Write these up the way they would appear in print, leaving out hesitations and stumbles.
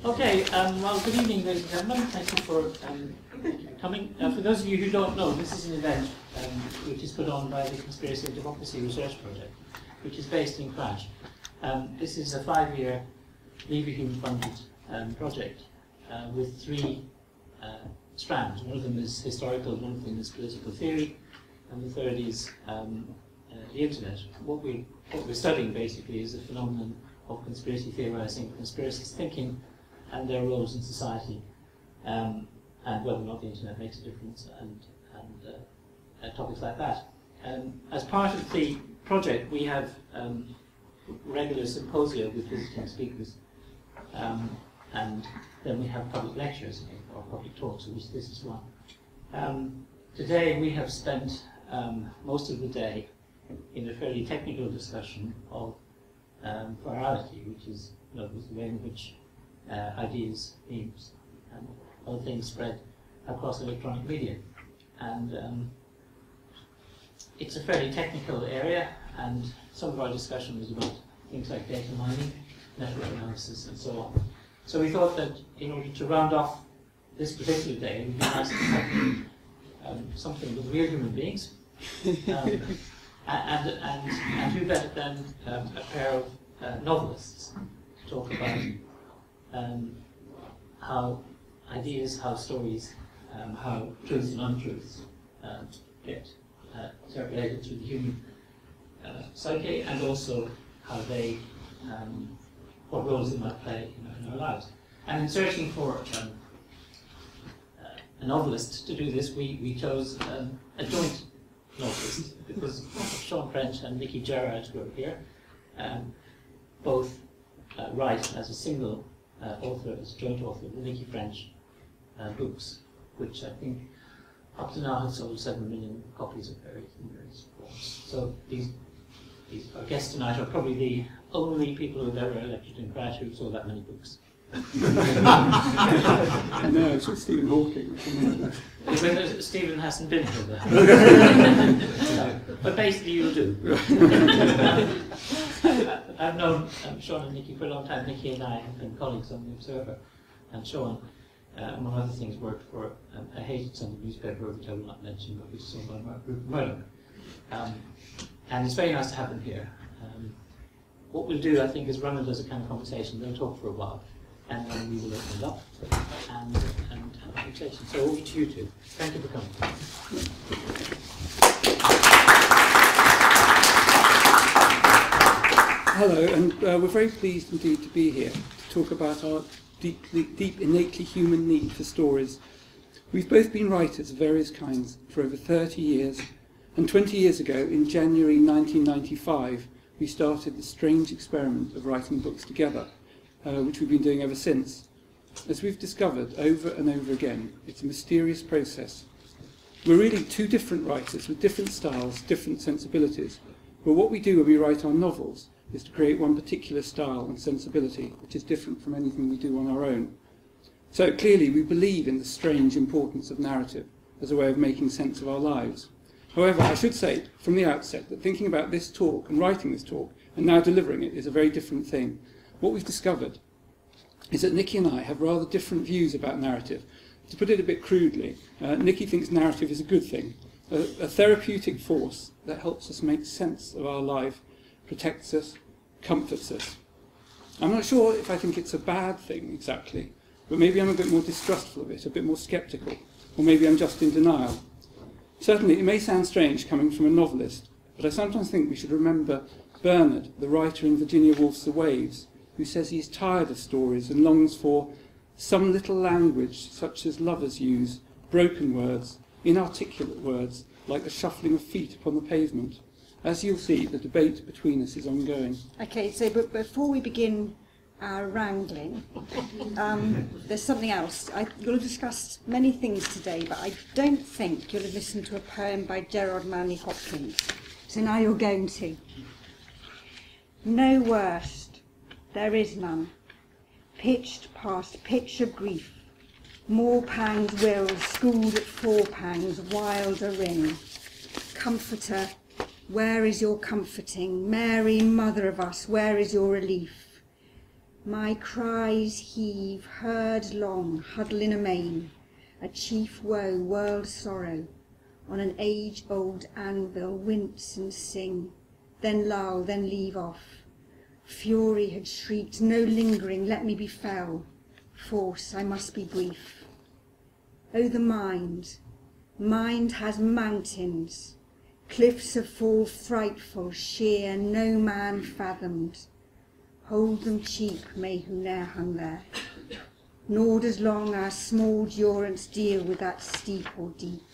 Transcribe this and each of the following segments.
Okay, well, good evening, ladies and gentlemen. Thank you for coming. For those of you who don't know, this is an event which is put on by the Conspiracy and Democracy Research Project, which is based in Crash. This is a 5-year Leverhulme-funded project with 3 strands. One of them is historical, one of them is political theory, and the third is the internet. What we're studying basically is the phenomenon of conspiracy theorizing, conspiracist thinking, and their roles in society, and whether or not the internet makes a difference, and topics like that. As part of the project, we have regular symposia with visiting speakers, and then we have public lectures or public talks, of which this is one. Today we have spent most of the day in a fairly technical discussion of virality, which is the way in which ideas, memes, and other things spread across electronic media. And it's a fairly technical area, and some of our discussion was about things like data mining, network analysis, and so on. So we thought that in order to round off this particular day, it would be nice to have something with real human beings, and who better than a pair of novelists to talk about how ideas, how stories, how truths and untruths get circulated through the human psyche, and also how they, what roles they might play in our lives. And in searching for a novelist to do this, we chose a joint novelist, because Nicci French and Gerrard, who are here, both write as a single author, as a joint author of the Nicci French books, which I think up to now have sold 7 million copies of various forms. So these our guests tonight are probably the only people who have ever lectured in Crash who sold that many books. No, it's just Stephen Hawking. Stephen hasn't been here there. No, but basically you'll do. I've known Sean and Nicci for a long time. Nicci and I have been colleagues on the Observer, and Sean, among other things, worked for a hated Sunday newspaper, which I will not mention, but which is owned by Mark Murdoch. And it's very nice to have them here. What we'll do, I think, is run it as a kind of conversation. They'll talk for a while, and then we will open it up and have a conversation. So over to you two. Thank you for coming. Hello, and we're very pleased indeed to be here to talk about our deep, innately human need for stories. We've both been writers of various kinds for over 30 years, and 20 years ago, in January 1995, we started the strange experiment of writing books together, which we've been doing ever since. As we've discovered over and over again, it's a mysterious process. We're really 2 different writers with different styles, different sensibilities, but what we do when we write our novels is to create one particular style and sensibility, which is different from anything we do on our own. So clearly we believe in the strange importance of narrative as a way of making sense of our lives. However, I should say from the outset that thinking about this talk and writing this talk and now delivering it is a very different thing. What we've discovered is that Nicci and I have rather different views about narrative. To put it a bit crudely, Nicci thinks narrative is a good thing, a therapeutic force that helps us make sense of our life, protects us, comforts us. I'm not sure if I think it's a bad thing exactly, but maybe I'm a bit more distrustful of it, a bit more sceptical, or maybe I'm just in denial. Certainly, it may sound strange coming from a novelist, but I sometimes think we should remember Bernard, the writer in Virginia Woolf's The Waves, who says he's tired of stories and longs for some little language such as lovers use, broken words, inarticulate words, like the shuffling of feet upon the pavement. As you'll see, the debate between us is ongoing. Okay, so but before we begin our wrangling, there's something else. You'll have discussed many things today, but I don't think you'll have listened to a poem by Gerard Manley Hopkins. So now you're going to. No worst, there is none, pitched past pitch of grief, more pangs will, schooled at 4 pangs, wilder ring. Comforter, where is your comforting? Mary, mother of us, where is your relief? My cries heave, heard long, huddle in amain, a chief woe, world sorrow, on an age-old anvil wince and sing, then lull, then leave off. Fury had shrieked, no lingering, let me be fell, force, I must be brief. Oh, the mind has mountains, cliffs of fall frightful, sheer, no man fathomed. Hold them cheap, may who ne'er hung there, nor does long our small durance deal with that steep or deep.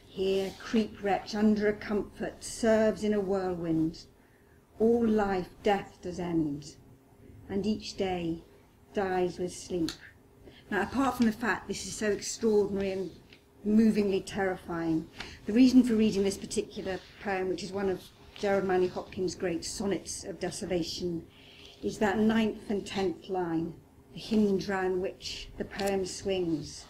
Here, creep wretch under a comfort, serves in a whirlwind. All life death does end, and each day dies with sleep. Now, apart from the fact this is so extraordinary and movingly terrifying, the reason for reading this particular poem, which is one of Gerard Manley Hopkins' great sonnets of desolation, is that 9th and 10th line, the hinge round which the poem swings.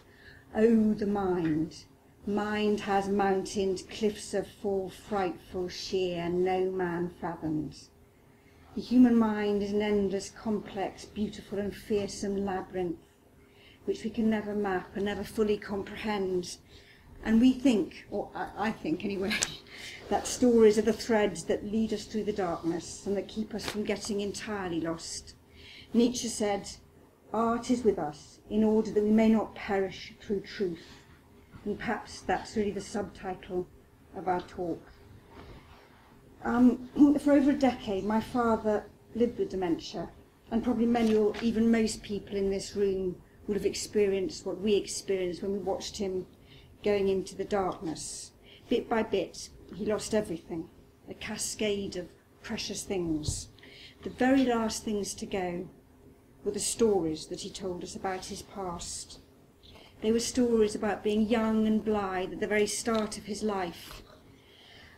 Oh, the mind has mountains, cliffs of fall frightful, sheer, no man fathoms. The human mind is an endless, complex, beautiful and fearsome labyrinth, which we can never map and never fully comprehend. And we think, or I think anyway, that stories are the threads that lead us through the darkness and that keep us from getting entirely lost. Nietzsche said, art is with us in order that we may not perish through truth. And perhaps that's really the subtitle of our talk. For over a decade, my father lived with dementia, and probably many or even most people in this room would have experienced what we experienced when we watched him going into the darkness. Bit by bit, he lost everything, a cascade of precious things. The very last things to go were the stories that he told us about his past. They were stories about being young and blithe at the very start of his life.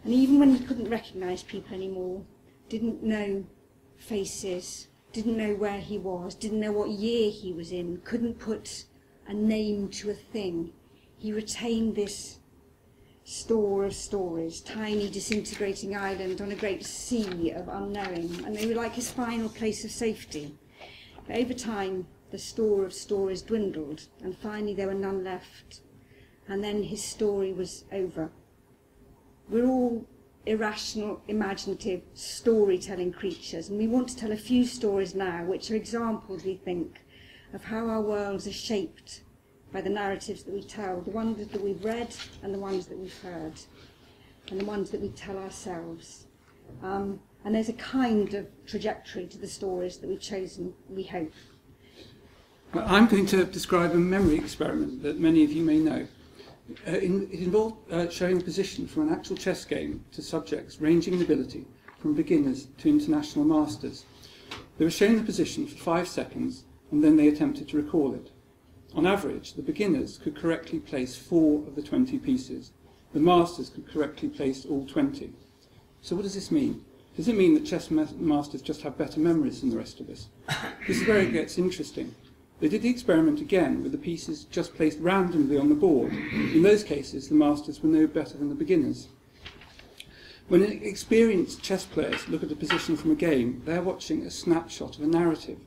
And even when he couldn't recognise people anymore, didn't know faces, didn't know where he was, didn't know what year he was in, couldn't put a name to a thing, he retained this store of stories, tiny disintegrating island on a great sea of unknowing, and they were like his final place of safety. But over time, the store of stories dwindled, and finally there were none left, and then his story was over. We're all irrational, imaginative, storytelling creatures, and we want to tell a few stories now which are examples, we think, of how our worlds are shaped by the narratives that we tell, the ones that we've read and the ones that we've heard, and the ones that we tell ourselves. And there's a kind of trajectory to the stories that we've chosen, we hope. Well, I'm going to describe a memory experiment that many of you may know. It involved showing a position from an actual chess game to subjects ranging in ability from beginners to international masters. They were shown the position for 5 seconds, and then they attempted to recall it. On average, the beginners could correctly place 4 of the 20 pieces. The masters could correctly place all 20. So what does this mean? Does it mean that chess masters just have better memories than the rest of us? This is where it gets interesting. They did the experiment again with the pieces just placed randomly on the board. In those cases, the masters were no better than the beginners. When experienced chess players look at a position from a game, they're watching a snapshot of a narrative.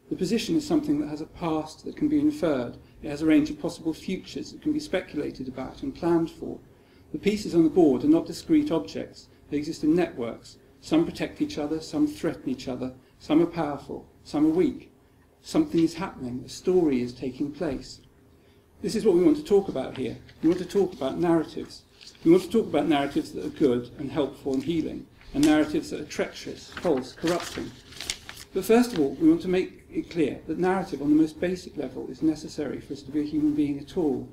The position is something that has a past that can be inferred. It has a range of possible futures that can be speculated about and planned for. The pieces on the board are not discrete objects. They exist in networks. Some protect each other, some threaten each other, some are powerful, some are weak. Something is happening, a story is taking place. This is what we want to talk about here. We want to talk about narratives. We want to talk about narratives that are good and helpful and healing, and narratives that are treacherous, false, corrupting. But first of all, we want to make it clear that narrative on the most basic level is necessary for us to be a human being at all.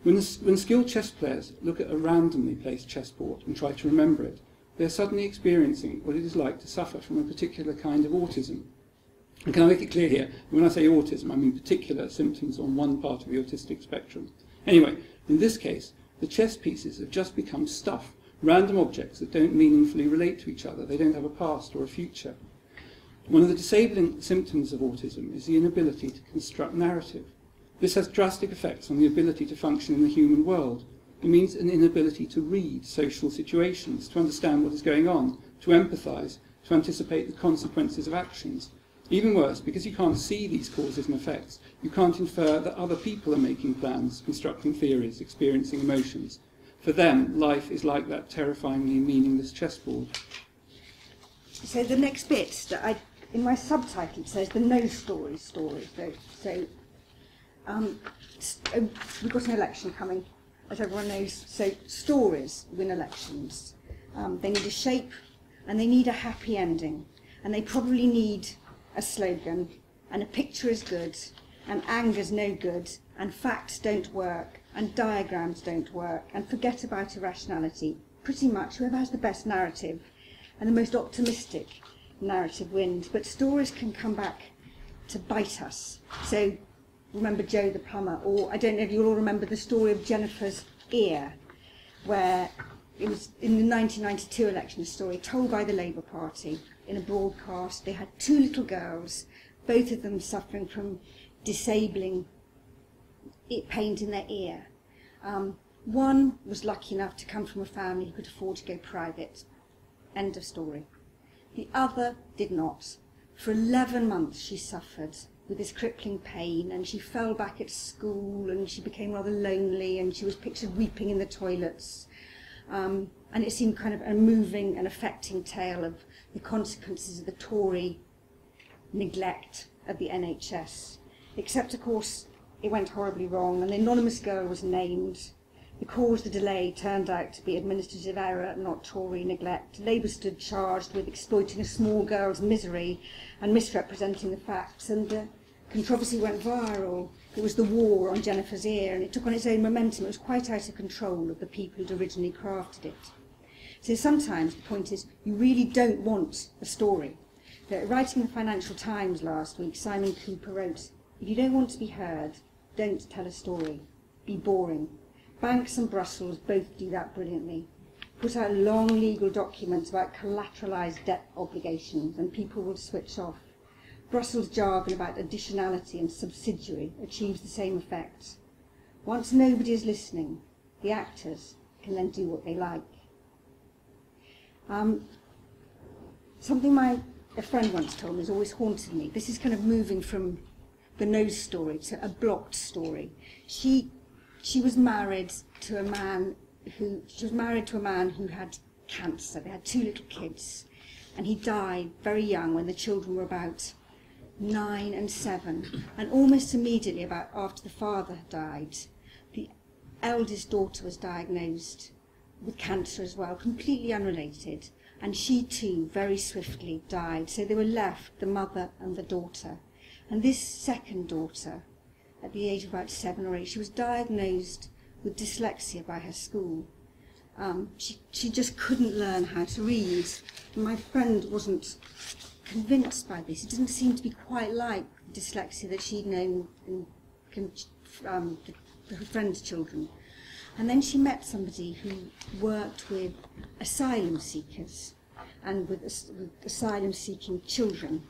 When skilled chess players look at a randomly placed chessboard and try to remember it, they are suddenly experiencing what it is like to suffer from a particular kind of autism. And can I make it clear here, when I say autism, I mean particular symptoms on one part of the autistic spectrum. Anyway, in this case, the chess pieces have just become stuff, random objects that don't meaningfully relate to each other. They don't have a past or a future. One of the disabling symptoms of autism is the inability to construct narrative. This has drastic effects on the ability to function in the human world. It means an inability to read social situations, to understand what is going on, to empathise, to anticipate the consequences of actions. Even worse, because you can't see these causes and effects, you can't infer that other people are making plans, constructing theories, experiencing emotions. For them, life is like that terrifyingly meaningless chessboard. So the next bit, in my subtitle, it says the no story story. We've got an election coming, as everyone knows. So stories win elections. They need a shape, and they need a happy ending. And they probably need a slogan, and a picture is good, and anger's no good, and facts don't work, and diagrams don't work, and forget about irrationality. Pretty much whoever has the best narrative and the most optimistic narrative wins. But stories can come back to bite us. So remember Joe the plumber, or I don't know if you'll all remember the story of Jennifer's ear, where it was in the 1992 election, a story told by the Labour Party in a broadcast. They had two little girls, both of them suffering from disabling pain in their ear. One was lucky enough to come from a family who could afford to go private. End of story. The other did not. For 11 months she suffered with this crippling pain, and she fell back at school, and she became rather lonely, and she was pictured weeping in the toilets. And it seemed kind of a moving and affecting tale of the consequences of the Tory neglect of the NHS. Except, of course, it went horribly wrong, and the anonymous girl was named. The cause of the delay turned out to be administrative error, not Tory neglect. Labour stood charged with exploiting a small girl's misery and misrepresenting the facts, and the controversy went viral. It was the war on Jennifer's ear, and it took on its own momentum. It was quite out of control of the people who'd originally crafted it. So sometimes the point is, you really don't want a story. Writing in the Financial Times last week, Simon Cooper wrote, "If you don't want to be heard, don't tell a story. Be boring." Banks and Brussels both do that brilliantly. Put out long legal documents about collateralised debt obligations, and people will switch off. Brussels jargon about additionality and subsidiary achieves the same effect. Once nobody is listening, the actors can then do what they like. Something a friend once told me has always haunted me. This is kind of moving from the nose story to a blocked story. She was married to a man who had cancer. They had two little kids, and he died very young when the children were about 9 and 7. And almost immediately, after the father had died, the eldest daughter was diagnosed with cancer as well, completely unrelated, and she too very swiftly died. So they were left, the mother and the daughter. And this second daughter, at the age of about 7 or 8, she was diagnosed with dyslexia by her school. She just couldn't learn how to read. My friend wasn't convinced by this. It didn't seem to be quite like dyslexia that she'd known in her friend's children. And then she met somebody who worked with asylum seekers and with asylum-seeking children.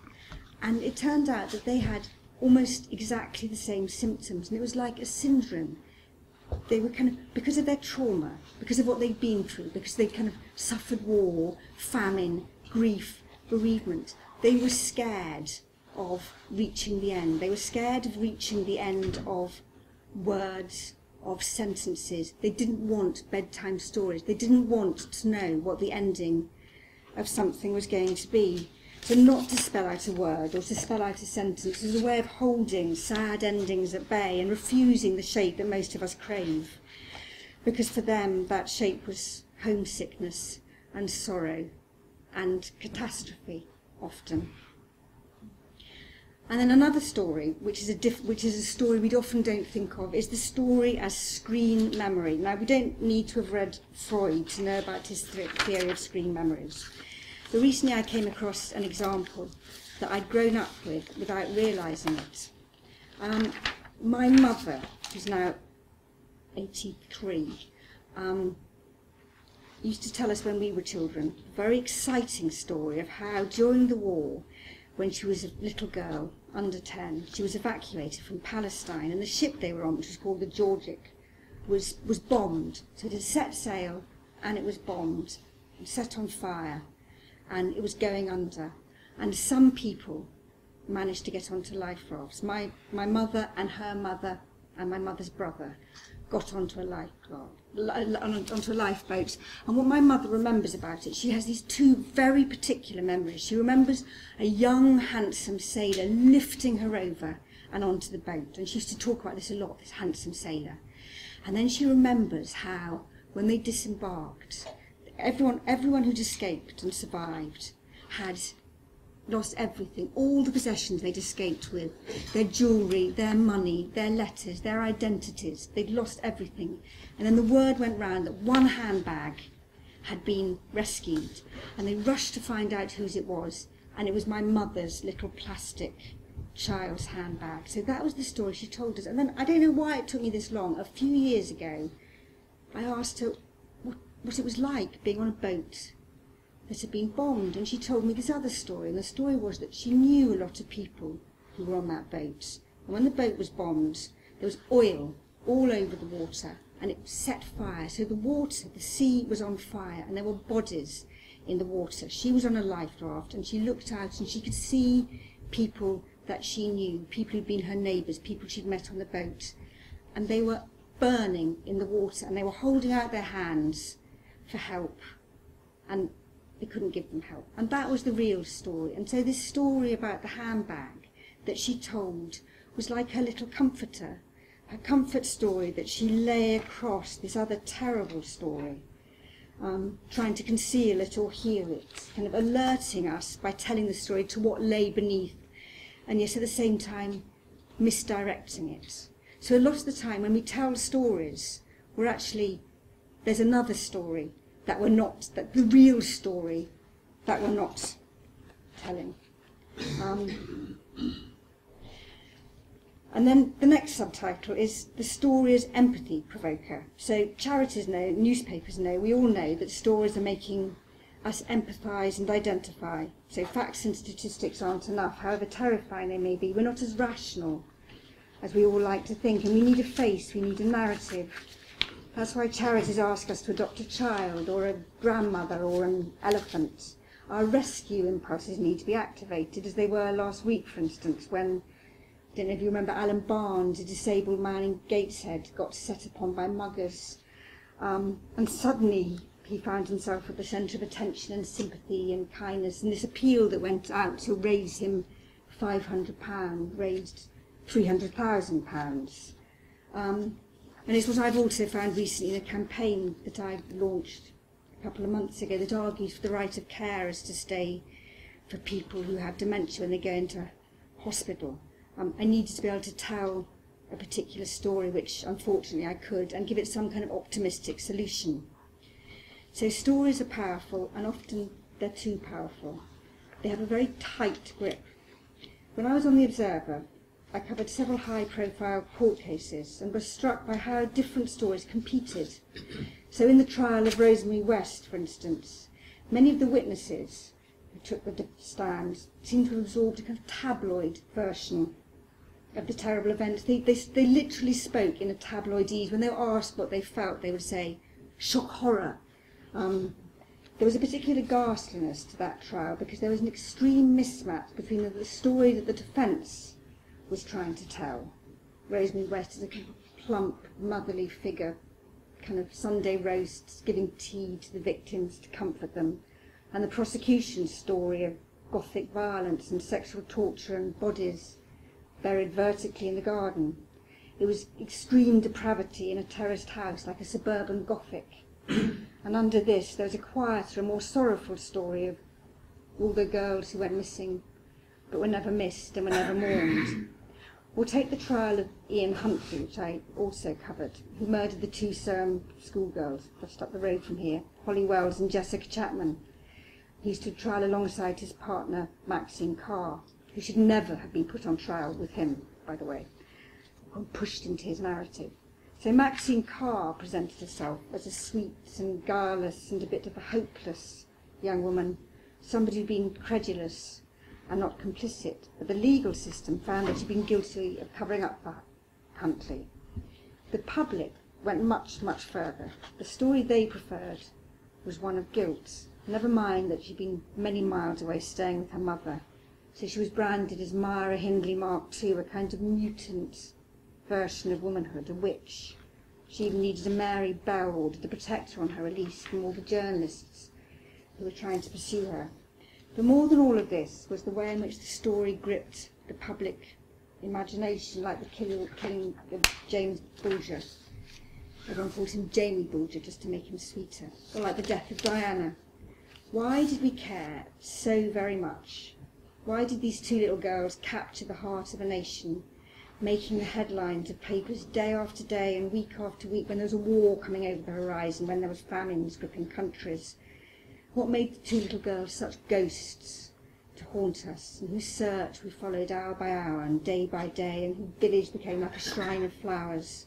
And it turned out that they had almost exactly the same symptoms, and it was like a syndrome. They were kind of, because of their trauma, because of what they'd been through, because they'd kind of suffered war, famine, grief, bereavement, they were scared of reaching the end. They were scared of reaching the end of words, of sentences. They didn't want bedtime stories. They didn't want to know what the ending of something was going to be. So not to spell out a word or to spell out a sentence is a way of holding sad endings at bay and refusing the shape that most of us crave. Because for them, that shape was homesickness and sorrow and catastrophe, often. And then another story, which is a story we often don't think of, is the story as screen memory. Now, we don't need to have read Freud to know about his theory of screen memories. But recently I came across an example that I'd grown up with without realising it. My mother, who's now 83, used to tell us when we were children a very exciting story of how during the war, when she was a little girl, under 10, she was evacuated from Palestine, and the ship they were on, which was called the Georgic, was bombed. So it had set sail, and it was bombed, and set on fire, and it was going under. And some people managed to get onto life rafts. My mother and her mother and my mother's brother got onto a onto a lifeboat. And what my mother remembers about it, she has these two very particular memories. She remembers a young, handsome sailor lifting her over and onto the boat. And she used to talk about this a lot, this handsome sailor. And then she remembers how, when they disembarked, everyone who'd escaped and survived had lost everything, all the possessions they'd escaped with, their jewellery, their money, their letters, their identities. They'd lost everything. And then the word went round that one handbag had been rescued, and they rushed to find out whose it was, and it was my mother's little plastic child's handbag. So that was the story she told us. And then, I don't know why it took me this long, a few years ago, I asked her what it was like being on a boat that had been bombed, and she told me this other story, and the story was that she knew a lot of people who were on that boat, and when the boat was bombed, there was oil all over the water, and it set fire, so the sea was on fire, and there were bodies in the water. She was on a life raft, and she looked out, and she could see people that she knew, people who'd been her neighbours, people she'd met on the boat, and they were burning in the water, and they were holding out their hands for help, and they couldn't give them help. And that was the real story. And so this story about the handbag that she told was like her little comforter, her comfort story that she lay across this other terrible story, trying to conceal it or heal it, kind of alerting us by telling the story to what lay beneath, and yet at the same time misdirecting it. So a lot of the time when we tell stories, there's another story that the real story that we're not telling. And then the next subtitle is The Story as Empathy Provoker. So charities know, newspapers know, we all know that stories are making us empathise and identify. So facts and statistics aren't enough, however terrifying they may be. We're not as rational as we all like to think, and we need a face, we need a narrative. That's why charities ask us to adopt a child or a grandmother or an elephant. Our rescue impulses need to be activated, as they were last week, for instance, when, I don't know if you remember Alan Barnes, a disabled man in Gateshead, got set upon by muggers. And suddenly he found himself at the centre of attention and sympathy and kindness, and this appeal that went out to raise him £500 raised £300,000. And it's what I've also found recently in a campaign that I launched a couple of months ago that argues for the right of carers to stay for people who have dementia when they go into hospital. I needed to be able to tell a particular story, which unfortunately I could, and give it some kind of optimistic solution. So stories are powerful, and often they're too powerful. They have a very tight grip. When I was on The Observer, I covered several high-profile court cases and was struck by how different stories competed. So in the trial of Rosemary West, for instance, many of the witnesses who took the stand seemed to have absorbed a kind of tabloid version of the terrible event. They literally spoke in a tabloidese. When they were asked what they felt, they would say, shock horror. There was a particular ghastliness to that trial because there was an extreme mismatch between the story that the defence was trying to tell. Rosemary West is a kind of plump, motherly figure, kind of Sunday roasts, giving tea to the victims to comfort them, and the prosecution's story of Gothic violence and sexual torture and bodies buried vertically in the garden. It was extreme depravity in a terraced house, like a suburban Gothic. And under this, there was a quieter and more sorrowful story of all the girls who went missing, but were never missed and were never mourned. Or take the trial of Ian Huntley, which I also covered, who murdered the two Surrey schoolgirls just up the road from here, Holly Wells and Jessica Chapman. He stood trial alongside his partner, Maxine Carr, who should never have been put on trial with him, by the way, or pushed into his narrative. So Maxine Carr presented herself as a sweet and guileless and a bit of a hopeless young woman, somebody who'd been credulous and not complicit, but the legal system found that she'd been guilty of covering up for Huntley. The public went much, much further. The story they preferred was one of guilt, never mind that she'd been many miles away staying with her mother, So she was branded as Myra Hindley Mark II, a kind of mutant version of womanhood, a witch. She even needed a Mary Bell order to protect her on her release from all the journalists who were trying to pursue her. But more than all of this was the way in which the story gripped the public imagination, like the killing of James Bulger. Everyone called him Jamie Bulger just to make him sweeter. Or like the death of Diana. Why did we care so very much? Why did these two little girls capture the heart of a nation, making the headlines of papers day after day and week after week, when there was a war coming over the horizon, when there was famines gripping countries? What made the two little girls such ghosts to haunt us, and whose search we followed hour by hour and day by day, and whose village became like a shrine of flowers,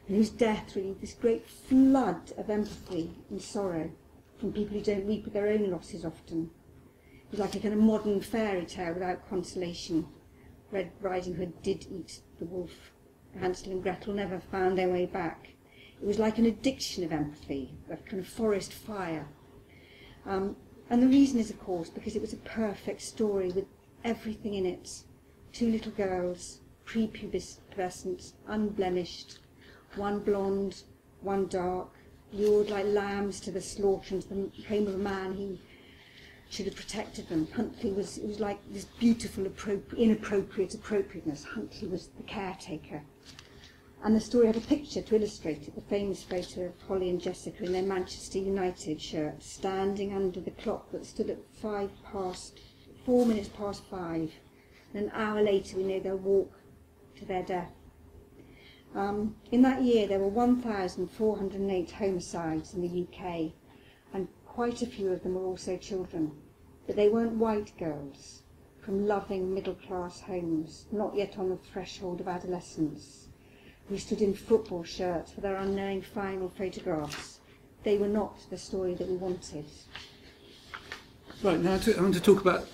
and whose death relieved this great flood of empathy and sorrow from people who don't weep at their own losses often? It was like a kind of modern fairy tale without consolation. Red Riding Hood did eat the wolf. Hansel and Gretel never found their way back. It was like an addiction of empathy, a kind of forest fire. And the reason is, of course, because it was a perfect story with everything in it. Two little girls, prepubescent, unblemished, one blonde, one dark, lured like lambs to the slaughter into the home of a man who should have protected them. Huntley was, it was like this beautiful inappropriate appropriateness. Huntley was the caretaker. And the story had a picture to illustrate it, the famous photo of Holly and Jessica in their Manchester United shirts, standing under the clock that stood at 4 minutes past 5. And an hour later we know they'll walk to their death. In that year there were 1,408 homicides in the UK, and quite a few of them were also children. But they weren't white girls from loving middle-class homes, not yet on the threshold of adolescence, who stood in football shirts for their unknowing final photographs. They were not the story that we wanted. Right, now I want to talk about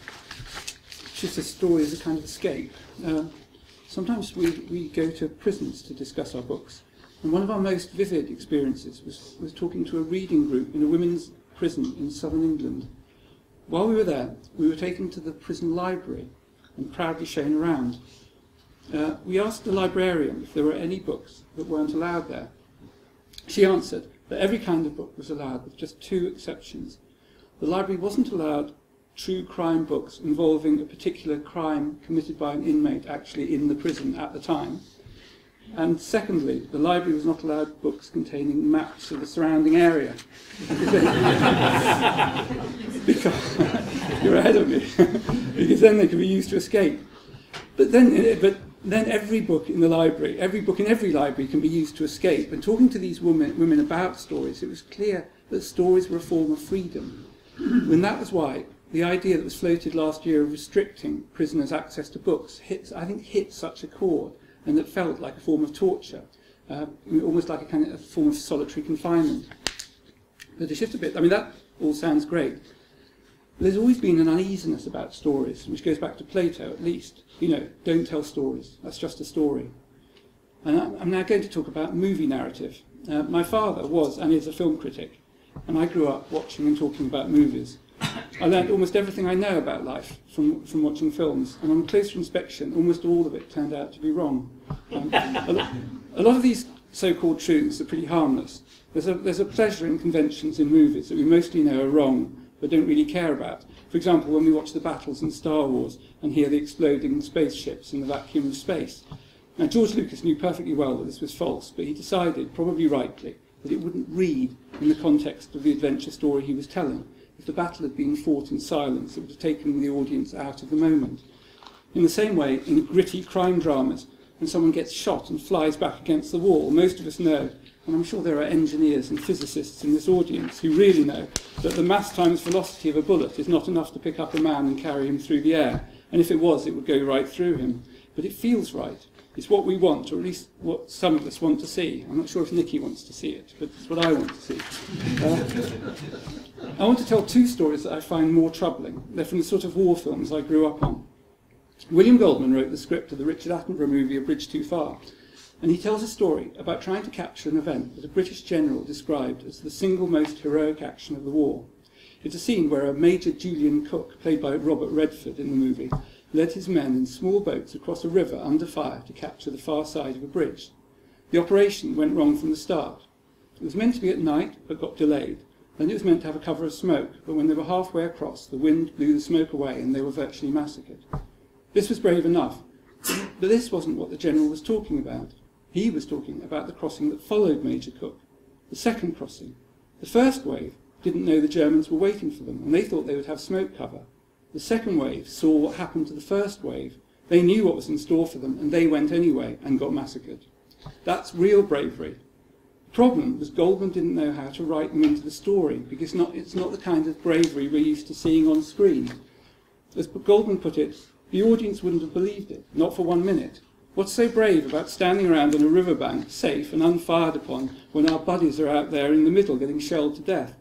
just a story as a kind of escape. Sometimes we go to prisons to discuss our books, and one of our most vivid experiences was talking to a reading group in a women's prison in southern England. While we were there, we were taken to the prison library and proudly shown around. We asked the librarian if there were any books that weren't allowed there. She answered that every kind of book was allowed, with just 2 exceptions. The library wasn't allowed true crime books involving a particular crime committed by an inmate actually in the prison at the time. And secondly, the library was not allowed books containing maps of the surrounding area. Because you're ahead of me. Because then they could be used to escape. But then every book in the library, every book in every library can be used to escape. And talking to these women about stories, it was clear that stories were a form of freedom. And that was why the idea that was floated last year of restricting prisoners' access to books hit such a chord, and that felt like a form of torture, almost like a form of solitary confinement. But to shift a bit, I mean, that all sounds great. But there's always been an uneasiness about stories, which goes back to Plato at least. You know, don't tell stories, that's just a story. And I'm now going to talk about movie narrative. My father was and is a film critic, and I grew up watching and talking about movies. I learned almost everything I know about life from watching films, and on closer inspection, almost all of it turned out to be wrong. A lot of these so-called truths are pretty harmless. There's a pleasure in conventions in movies that we mostly know are wrong, but don't really care about. For example, when we watch the battles in Star Wars and hear the exploding spaceships in the vacuum of space. Now, George Lucas knew perfectly well that this was false, but he decided, probably rightly, that it wouldn't read in the context of the adventure story he was telling. If the battle had been fought in silence, it would have taken the audience out of the moment. In the same way, in gritty crime dramas, when someone gets shot and flies back against the wall, most of us know, and I'm sure there are engineers and physicists in this audience who really know, that the mass times velocity of a bullet is not enough to pick up a man and carry him through the air, and if it was, it would go right through him. But it feels right. It's what we want, or at least what some of us want to see. I'm not sure if Nicci wants to see it, but it's what I want to see. I want to tell 2 stories that I find more troubling. They're from the sort of war films I grew up on. William Goldman wrote the script of the Richard Attenborough movie A Bridge Too Far, and he tells a story about trying to capture an event that a British general described as the single most heroic action of the war. It's a scene where a Major Julian Cook, played by Robert Redford in the movie, led his men in small boats across a river under fire to capture the far side of a bridge. The operation went wrong from the start. It was meant to be at night, but got delayed. Then it was meant to have a cover of smoke, but when they were halfway across, the wind blew the smoke away and they were virtually massacred. This was brave enough, but this wasn't what the general was talking about. He was talking about the crossing that followed Major Cook, the second crossing. The first wave didn't know the Germans were waiting for them, and they thought they would have smoke cover. The second wave saw what happened to the first wave. They knew what was in store for them, and they went anyway and got massacred. That's real bravery. The problem was Goldman didn't know how to write them into the story, because it's not the kind of bravery we're used to seeing on screen. As Goldman put it, the audience wouldn't have believed it, not for 1 minute. What's so brave about standing around on a riverbank, safe and unfired upon, when our buddies are out there in the middle getting shelled to death?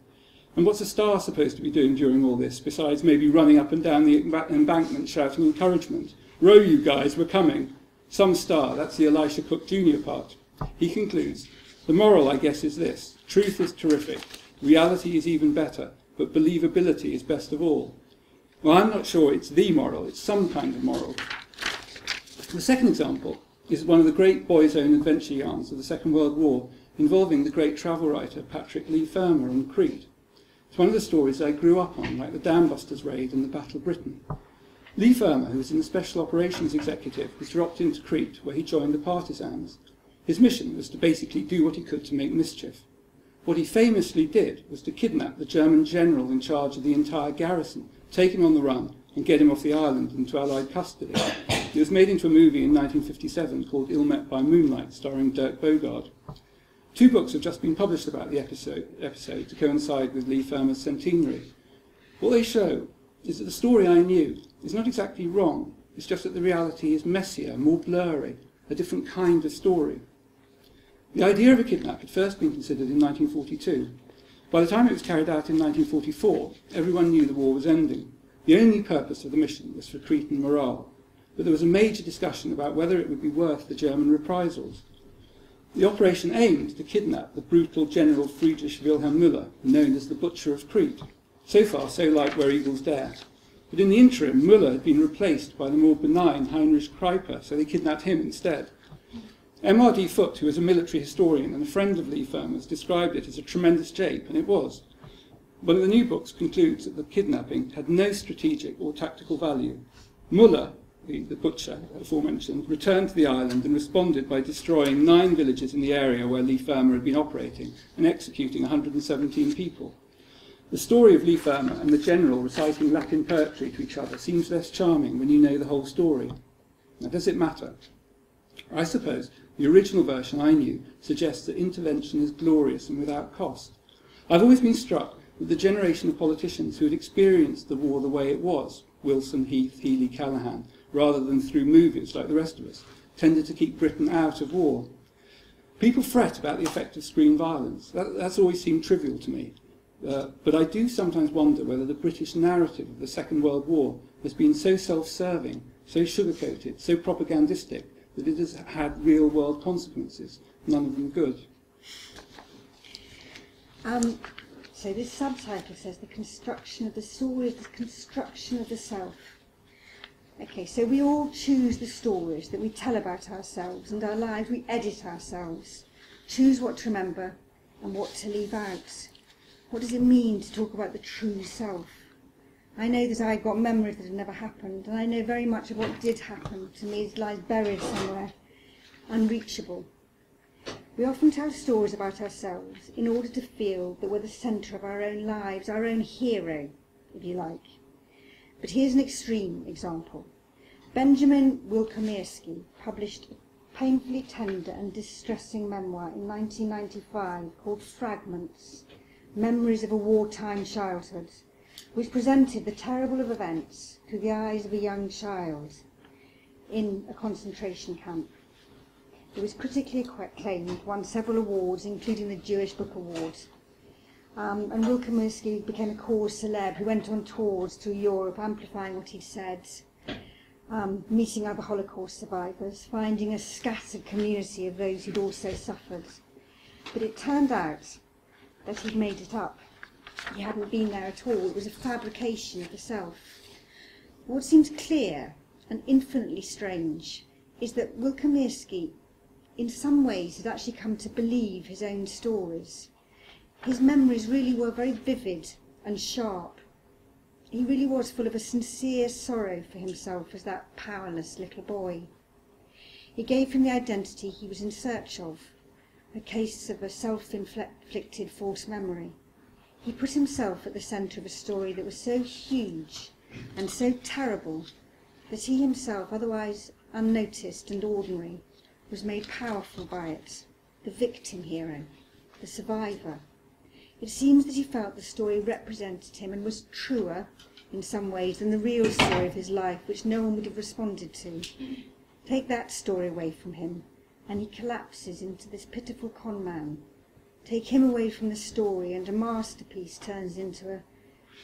And what's a star supposed to be doing during all this, besides maybe running up and down the embankment shouting encouragement? Row, you guys, we're coming. Some star, that's the Elisha Cook Jr. part. He concludes, the moral, I guess, is this. Truth is terrific. Reality is even better. But believability is best of all. Well, I'm not sure it's the moral. It's some kind of moral. The second example is one of the great boys' own adventure yarns of the Second World War, involving the great travel writer Patrick Leigh Fermor on Crete. It's one of the stories I grew up on, like the Dam Busters raid and the Battle of Britain. Leigh Fermor, who was in the Special Operations Executive, was dropped into Crete, where he joined the partisans. His mission was to basically do what he could to make mischief. What he famously did was to kidnap the German general in charge of the entire garrison, take him on the run, and get him off the island into Allied custody. It was made into a movie in 1957 called Ill Met by Moonlight, starring Dirk Bogarde. 2 books have just been published about the episode to coincide with Leigh Fermor's centenary. What they show is that the story I knew is not exactly wrong, it's just that the reality is messier, more blurry, a different kind of story. The idea of a kidnap had first been considered in 1942. By the time it was carried out in 1944, everyone knew the war was ending. The only purpose of the mission was for Cretan morale, but there was a major discussion about whether it would be worth the German reprisals. The operation aimed to kidnap the brutal General Friedrich Wilhelm Müller, known as the Butcher of Crete. So far, so like Where Eagles Dare. But in the interim, Müller had been replaced by the more benign Heinrich Kreiper, so they kidnapped him instead. M.R.D. Foote, who was a military historian and a friend of Leigh Fermor's, described it as a tremendous jape, and it was. One of the new books concludes that the kidnapping had no strategic or tactical value. Müller, the butcher aforementioned, returned to the island and responded by destroying 9 villages in the area where Leigh Fermor had been operating and executing 117 people. The story of Leigh Fermor and the general reciting Latin poetry to each other seems less charming when you know the whole story. Now, does it matter? I suppose the original version I knew suggests that intervention is glorious and without cost. I've always been struck that the generation of politicians who had experienced the war the way it was, Wilson, Heath, Healey, Callaghan, rather than through movies like the rest of us, tended to keep Britain out of war. People fret about the effect of screen violence. That's always seemed trivial to me. But I do sometimes wonder whether the British narrative of the Second World War has been so self-serving, so sugar-coated, so propagandistic, that it has had real-world consequences, none of them good. So this subtitle says the construction of the story is the construction of the self. Okay, so we all choose the stories that we tell about ourselves, and our lives we edit ourselves, choose what to remember and what to leave out. What does it mean to talk about the true self? I know that I've got memories that have never happened, and I know very much of what did happen to me. It lies buried somewhere, unreachable. We often tell stories about ourselves in order to feel that we're the centre of our own lives, our own hero, if you like. But here's an extreme example. Benjamin Wilkomirski published a painfully tender and distressing memoir in 1995 called Fragments, Memories of a Wartime Childhood, which presented the terrible of events through the eyes of a young child in a concentration camp. It was critically acclaimed, won several awards, including the Jewish Book Award. And Wilkomirski became a cause célèbre who went on tours through Europe, amplifying what he'd said, meeting other Holocaust survivors, finding a scattered community of those who'd also suffered. But it turned out that he'd made it up. he hadn't been there at all. It was a fabrication of the self. What seems clear and infinitely strange is that Wilkomirski, in some ways, had actually come to believe his own stories. His memories really were very vivid and sharp. He really was full of a sincere sorrow for himself as that powerless little boy. It gave him the identity he was in search of, a case of a self-inflicted false memory. He put himself at the centre of a story that was so huge and so terrible that he himself, otherwise unnoticed and ordinary, was made powerful by it, the victim hero, the survivor. It seems that he felt the story represented him and was truer in some ways than the real story of his life, which no one would have responded to. Take that story away from him, and he collapses into this pitiful con man. Take him away from the story, and a masterpiece turns into a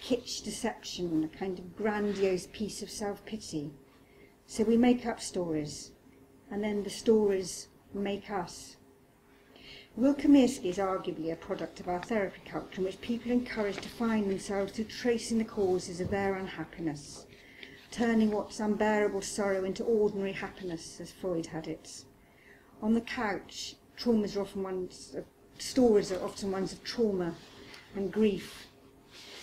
kitsch deception, a kind of grandiose piece of self-pity. So we make up stories, and then the stories make us. Wilkomirski is arguably a product of our therapy culture, in which people are encouraged to find themselves through tracing the causes of their unhappiness, turning what's unbearable sorrow into ordinary happiness, as Freud had it. On the couch, stories are often ones of trauma and grief.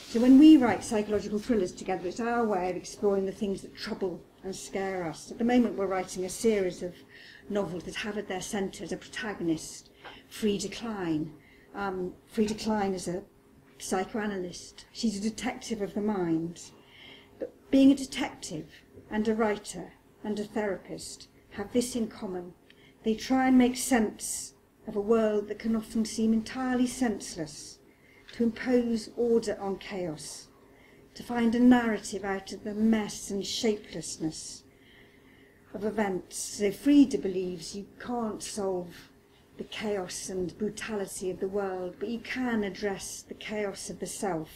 So when we write psychological thrillers together, it's our way of exploring the things that trouble and scare us. At the moment, we're writing a series of novels that have at their centre as a protagonist Frida Klein. Frida Klein is a psychoanalyst. She's a detective of the mind. But being a detective and a writer and a therapist have this in common. They try and make sense of a world that can often seem entirely senseless, to impose order on chaos, to find a narrative out of the mess and shapelessness of events. So Frida believes you can't solve the chaos and brutality of the world, but you can address the chaos of the self.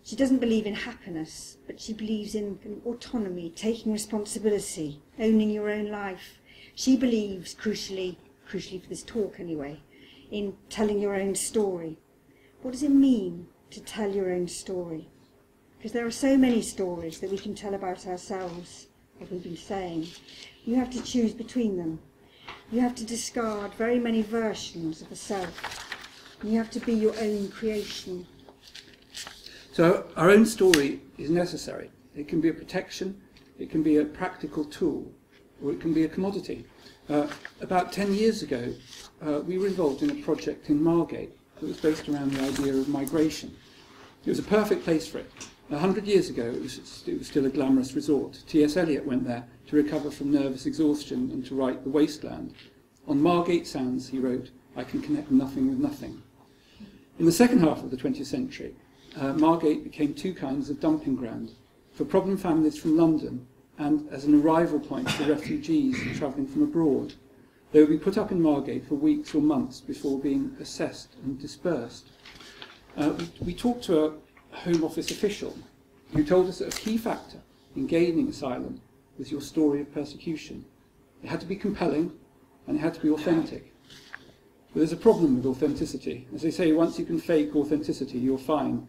She doesn't believe in happiness, but she believes in autonomy, taking responsibility, owning your own life. She believes, crucially for this talk anyway, in telling your own story. What does it mean to tell your own story? Because there are so many stories that we can tell about ourselves, as we've been saying. You have to choose between them. You have to discard very many versions of the self. And you have to be your own creation. So our own story is necessary. It can be a protection, it can be a practical tool, or it can be a commodity. About 10 years ago, we were involved in a project in Margate that was based around the idea of migration. It was a perfect place for it. 100 years ago, it was still a glamorous resort. T.S. Eliot went there to recover from nervous exhaustion and to write The Wasteland. On Margate Sands, he wrote, "I can connect nothing with nothing." In the second half of the 20th century, Margate became two kinds of dumping ground for problem families from London and as an arrival point for refugees travelling from abroad. They would be put up in Margate for weeks or months before being assessed and dispersed. We talked to a Home Office official who told us that a key factor in gaining asylum was your story of persecution. It had to be compelling and it had to be authentic. But there's a problem with authenticity. As they say, once you can fake authenticity, you're fine.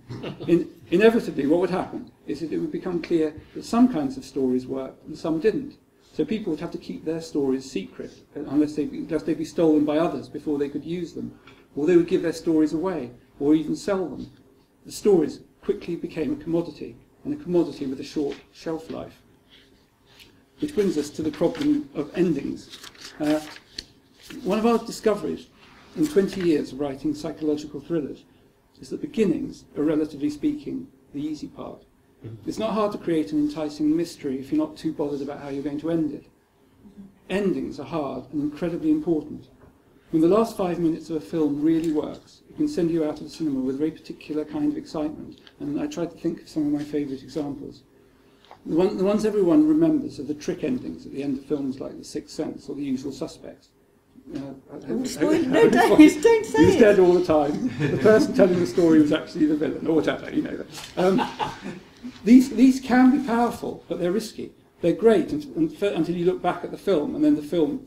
Inevitably, what would happen is that it would become clear that some kinds of stories worked and some didn't. So people would have to keep their stories secret unless they'd be stolen by others before they could use them, or they would give their stories away, or even sell them. The stories quickly became a commodity, and a commodity with a short shelf life. Which brings us to the problem of endings. One of our discoveries in 20 years of writing psychological thrillers is that beginnings are, relatively speaking, the easy part. It's not hard to create an enticing mystery if you're not too bothered about how you're going to end it. Endings are hard and incredibly important. When the last 5 minutes of a film really works, it can send you out of the cinema with a very particular kind of excitement, and I tried to think of some of my favourite examples. The ones everyone remembers are the trick endings at the end of films like The Sixth Sense or The Usual Suspects. No, don't say it. He was dead all the time. The person telling the story was actually the villain, or whatever, you know that. These can be powerful, but they're risky. They're great until you look back at the film, and then the film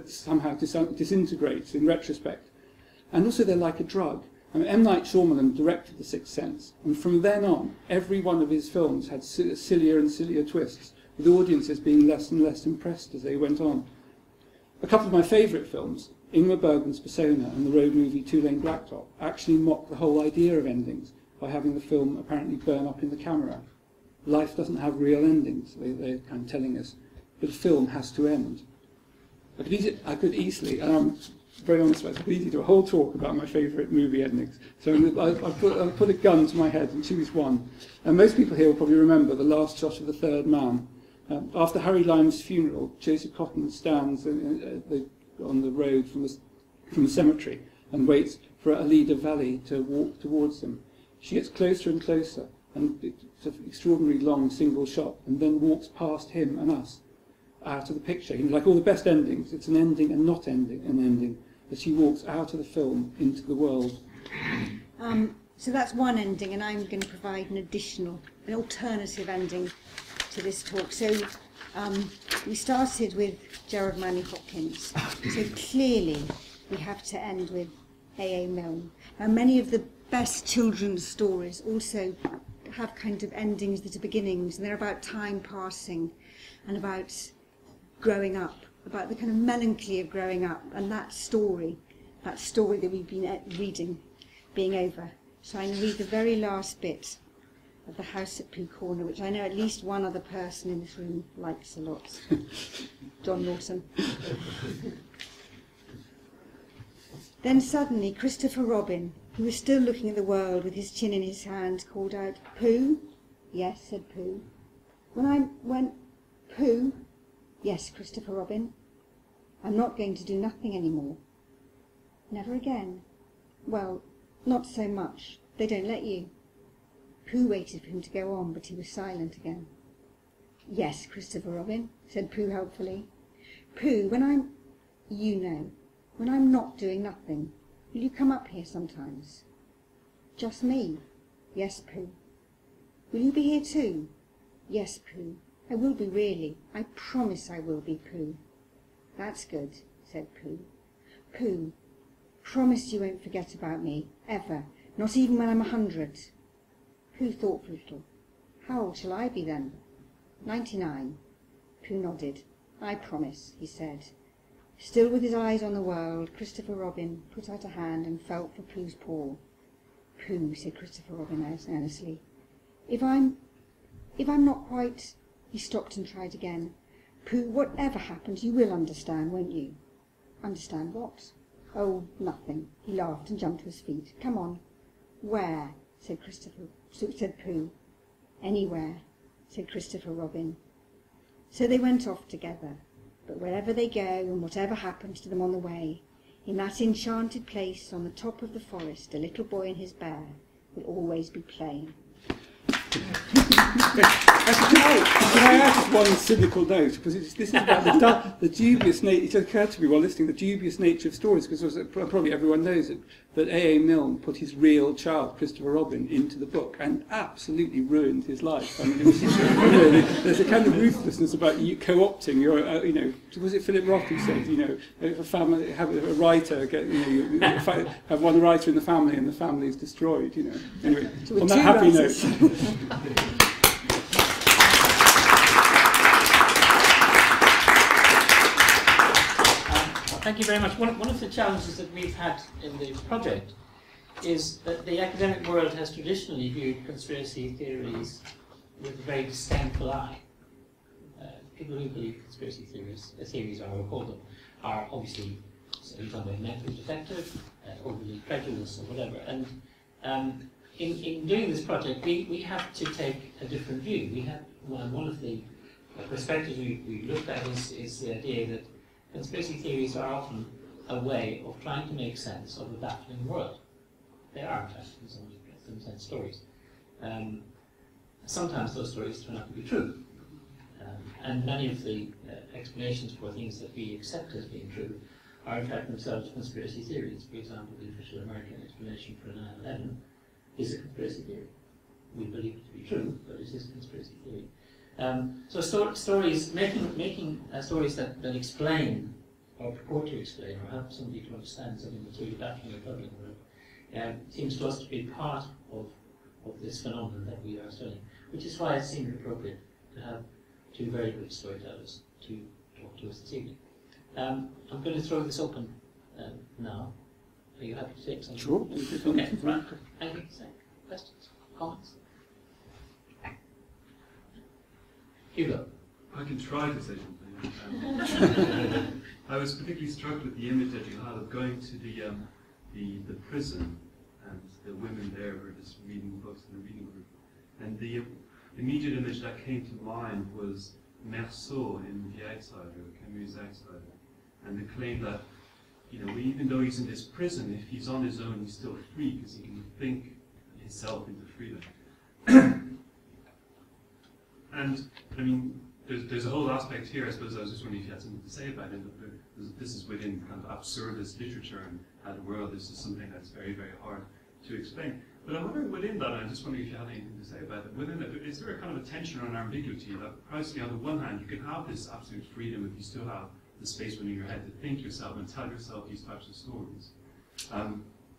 somehow disintegrates in retrospect. And also they're like a drug. I mean, M. Night Shyamalan directed The Sixth Sense, and from then on, every one of his films had sillier and sillier twists, with audiences being less and less impressed as they went on. A couple of my favourite films, Ingmar Bergman's Persona and the road movie Two Lane Blacktop, actually mock the whole idea of endings by having the film apparently burn up in the camera. Life doesn't have real endings, they're kind of telling us, but a film has to end. I could easily, and I'm very honest about it, I could easily do a whole talk about my favourite movie endings. So I'll put a gun to my head and choose one. And most people here will probably remember the last shot of The Third Man. After Harry Lime's funeral, Joseph Cotton stands on the road from the cemetery and waits for Alida Valley to walk towards him. She gets closer and closer, and it's an extraordinarily long single shot, and then walks past him and us out of the picture. Like all the best endings, it's an ending and not an ending, as she walks out of the film into the world. So that's one ending, and I'm going to provide an alternative ending to this talk. So we started with Gerard Manley Hopkins. So clearly we have to end with A.A. Milne. Now many of the best children's stories also have kind of endings that are beginnings, and they're about time passing and about growing up, about the kind of melancholy of growing up, and that story that we've been reading being over. So I'm going to read the very last bit of The House at Pooh Corner, which I know at least one other person in this room likes a lot. John Norton. Then suddenly Christopher Robin, who was still looking at the world with his chin in his hand, called out, "Pooh?" "Yes," said Pooh. When Pooh? "Yes, Christopher Robin. I'm not going to do nothing any more." "Never again?" "Well, not so much. They don't let you." Pooh waited for him to go on, but he was silent again. "Yes, Christopher Robin," said Pooh helpfully. "Pooh, when I'm not doing nothing, will you come up here sometimes?" "Just me?" "Yes, Pooh." "Will you be here too?" "Yes, Pooh. I will be really. I promise I will be, Pooh." "That's good," said Pooh. "Pooh, promise you won't forget about me, ever, not even when I'm 100. Pooh thought for a little. "How old shall I be then?" 99. Pooh nodded. "I promise," he said. Still with his eyes on the world, Christopher Robin put out a hand and felt for Pooh's paw. "Pooh," said Christopher Robin earnestly, If I'm not quite..." He stopped and tried again. "Pooh, whatever happens, you will understand, won't you?" "Understand what?" "Oh, nothing." He laughed and jumped to his feet. "Come on." "Where?" said Pooh. "Anywhere," said Christopher Robin. So they went off together. But wherever they go and whatever happens to them on the way, in that enchanted place on the top of the forest, a little boy and his bear will always be playing. Can I add one cynical note? Because this is about the dubious nature. It occurred to me while listening, the dubious nature of stories, because probably everyone knows it, that A.A. Milne put his real child, Christopher Robin, into the book and absolutely ruined his life. I mean, it was, there's a kind of ruthlessness about you co-opting your, was it Philip Roth who said, if a family, have a writer, have one writer in the family and the family is destroyed, Anyway, so on that happy note. Thank you very much. One of the challenges that we've had in the project is that the academic world has traditionally viewed conspiracy theories with a very disdainful eye. People who believe conspiracy theories are, or call them, are obviously somewhat mentally defective, overly prejudiced, or whatever. And in doing this project, we have to take a different view. We have one of the perspectives we looked at is the idea that conspiracy theories are often a way of trying to make sense of a baffling world. They are, in fact, in some sense, stories. Sometimes those stories turn out to be true. And many of the explanations for things that we accept as being true are, in fact, themselves conspiracy theories. For example, the official American explanation for 9/11 is a conspiracy theory. We believe it to be true, but it is a conspiracy theory. So stories, making stories that explain, or purport to explain, or help somebody to understand something that's really baffling or troubling, seems to us to be part of this phenomenon that we are studying, which is why it seemed appropriate to have two very good storytellers to talk to us this evening. I'm going to throw this open now. Are you happy to take something? Sure. Okay, right. Anything to say? Questions? Comments? Hugo. I can try to say something. I was particularly struck with the image that you had of going to the prison and the women there were just reading books in the reading group. And the immediate image that came to mind was Merceau in The Outsider, Camus' Outsider, and the claim that, you know, even though he's in this prison, if he's on his own, he's still free because he can think himself into freedom. And I mean, there's a whole aspect here. I suppose I was just wondering if you had something to say about it. This is within kind of absurdist literature, and as a world, this is something that's very, very hard to explain. But I'm wondering within that, and I'm just wondering if you had anything to say about it. Within it, is there a kind of a tension or an ambiguity that, precisely on the one hand, you can have this absolute freedom if you still have the space within your head to think yourself and tell yourself these types of stories.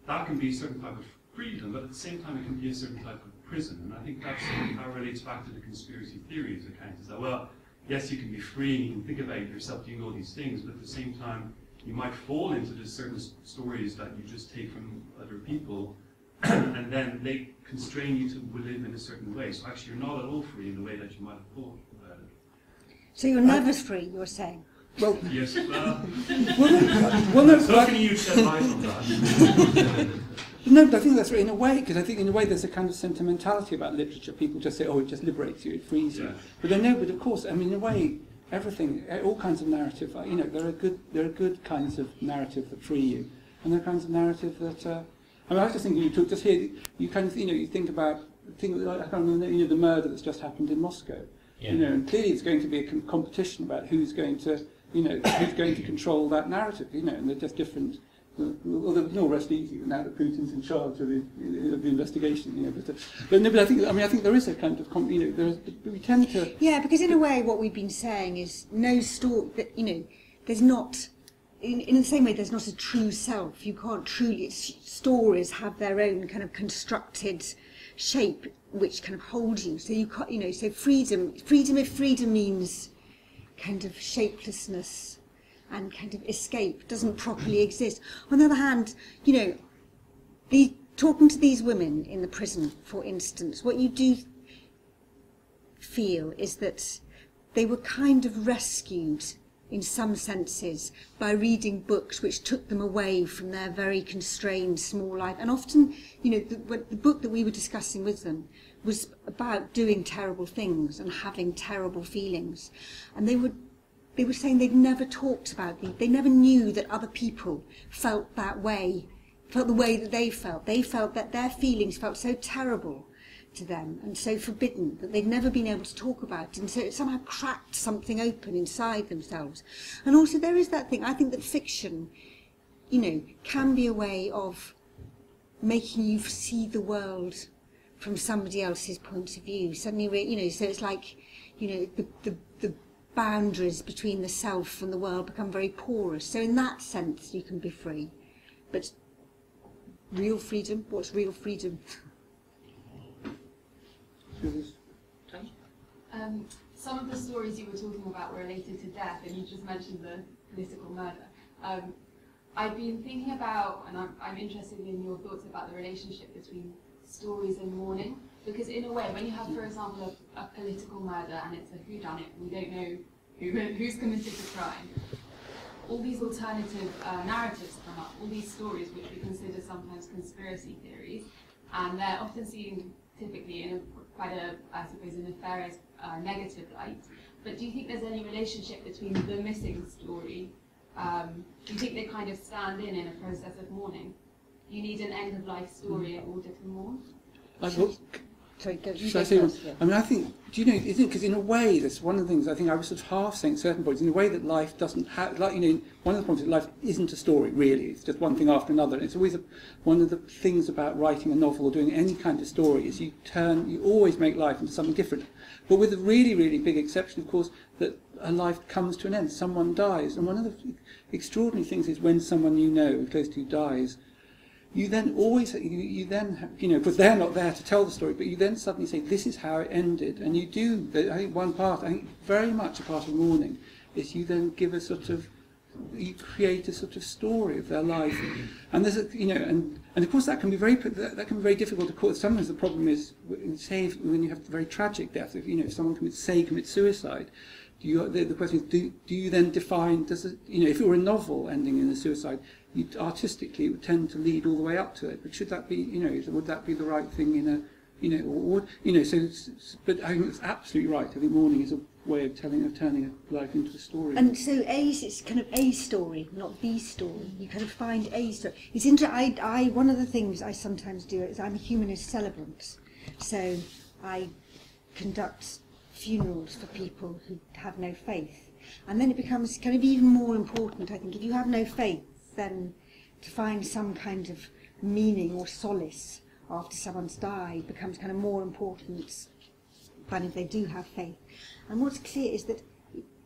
That can be a certain type of freedom, but at the same time, it can be a certain type of prison. And I think that's how it relates back to the conspiracy theories account. Is that, well, yes, you can be free and you can think about yourself doing all these things, but at the same time, you might fall into these certain stories that you just take from other people, and then they constrain you to live in a certain way. So actually, you're not at all free in the way that you might have thought about it. So you're never free, you're saying? Well, yes, well, no, so how can you shed light on that? No, but I think that's right in a way, because I think in a way there's a kind of sentimentality about literature. People just say, oh, it just liberates you, it frees you. Yeah. But then no, but of course, I mean, in a way, everything, all kinds of narrative, you know, there are good kinds of narrative that free you, and there are kinds of narrative that, I mean, I was just thinking, you talk just here, you kind of, you know, you think about, I can't remember, you know, the murder that's just happened in Moscow. Yeah. You know, and clearly it's going to be a competition about who's going to, you know, who's going to control that narrative, you know, and they're just different. Well, there was no rest easy now that Putin's in charge of the investigation, you know. But I think there is a kind of, you know, we tend to. Yeah, because in a way, what we've been saying is no story. That, you know, there's not. In the same way, there's not a true self. You can't truly. Stories have their own kind of constructed shape, which kind of holds you. So you can't, you know. So freedom. If freedom means kind of shapelessness and kind of escape, doesn't properly exist. On the other hand, you know, talking to these women in the prison, for instance, what you do feel is that they were kind of rescued in some senses by reading books which took them away from their very constrained small life. And often, you know, the book that we were discussing with them was about doing terrible things and having terrible feelings. And they were saying they'd never talked about these. They never knew that other people felt that way, felt the way that they felt. They felt that their feelings felt so terrible to them and so forbidden that they'd never been able to talk about it. And so it somehow cracked something open inside themselves. And also there is that thing, I think that fiction, you know, can be a way of making you see the world from somebody else's point of view. Suddenly, you know, so it's like, you know, the boundaries between the self and the world become very porous. So in that sense, you can be free. But real freedom, what's real freedom? Some of the stories you were talking about were related to death, and you just mentioned the political murder. I've been thinking about, and I'm interested in your thoughts about the relationship between stories and mourning. Because in a way, when you have, for example, a political murder and it's a whodunit, we don't know who's committed the crime, all these alternative narratives come up, all these stories which we consider sometimes conspiracy theories, and they're often seen typically in quite a, I suppose, a nefarious, negative light. But do you think there's any relationship between the missing story? Do you think they kind of stand in a process of mourning? You need an end-of-life story in order to mourn? Sorry, Should I say one? I mean, I think, do you know, because in a way, that's one of the things I think I was sort of half saying at certain points, in a way that life doesn't have, like, you know, one of the points that life isn't a story, really. It's just one thing after another. And it's always one of the things about writing a novel or doing any kind of story is you always make life into something different. But with a really, really big exception, of course, that a life comes to an end. Someone dies. And one of the extraordinary things is when someone you know, close to you, dies, you then always, you then have, because they're not there to tell the story, but you then suddenly say, this is how it ended. And you do, I think one part, I think very much a part of mourning, is you then give a sort of, you create a sort of story of their life. And there's and of course that can be very difficult to call. Sometimes the problem is, say, when you have very tragic death, if someone commits suicide, the question is, do you then define, if it were a novel ending in a suicide, artistically it would tend to lead all the way up to it, but should that be, would that be the right thing in a, but I think it's absolutely right. I think mourning is a way of turning a life into a story. And so it's kind of a story, not the story. You kind of find a story. It's interesting. One of the things I sometimes do is I'm a humanist celebrant, so I conduct funerals for people who have no faith, and then it becomes kind of even more important, I think, if you have no faith, then to find some kind of meaning or solace after someone's died becomes kind of more important than if they do have faith. And what's clear is that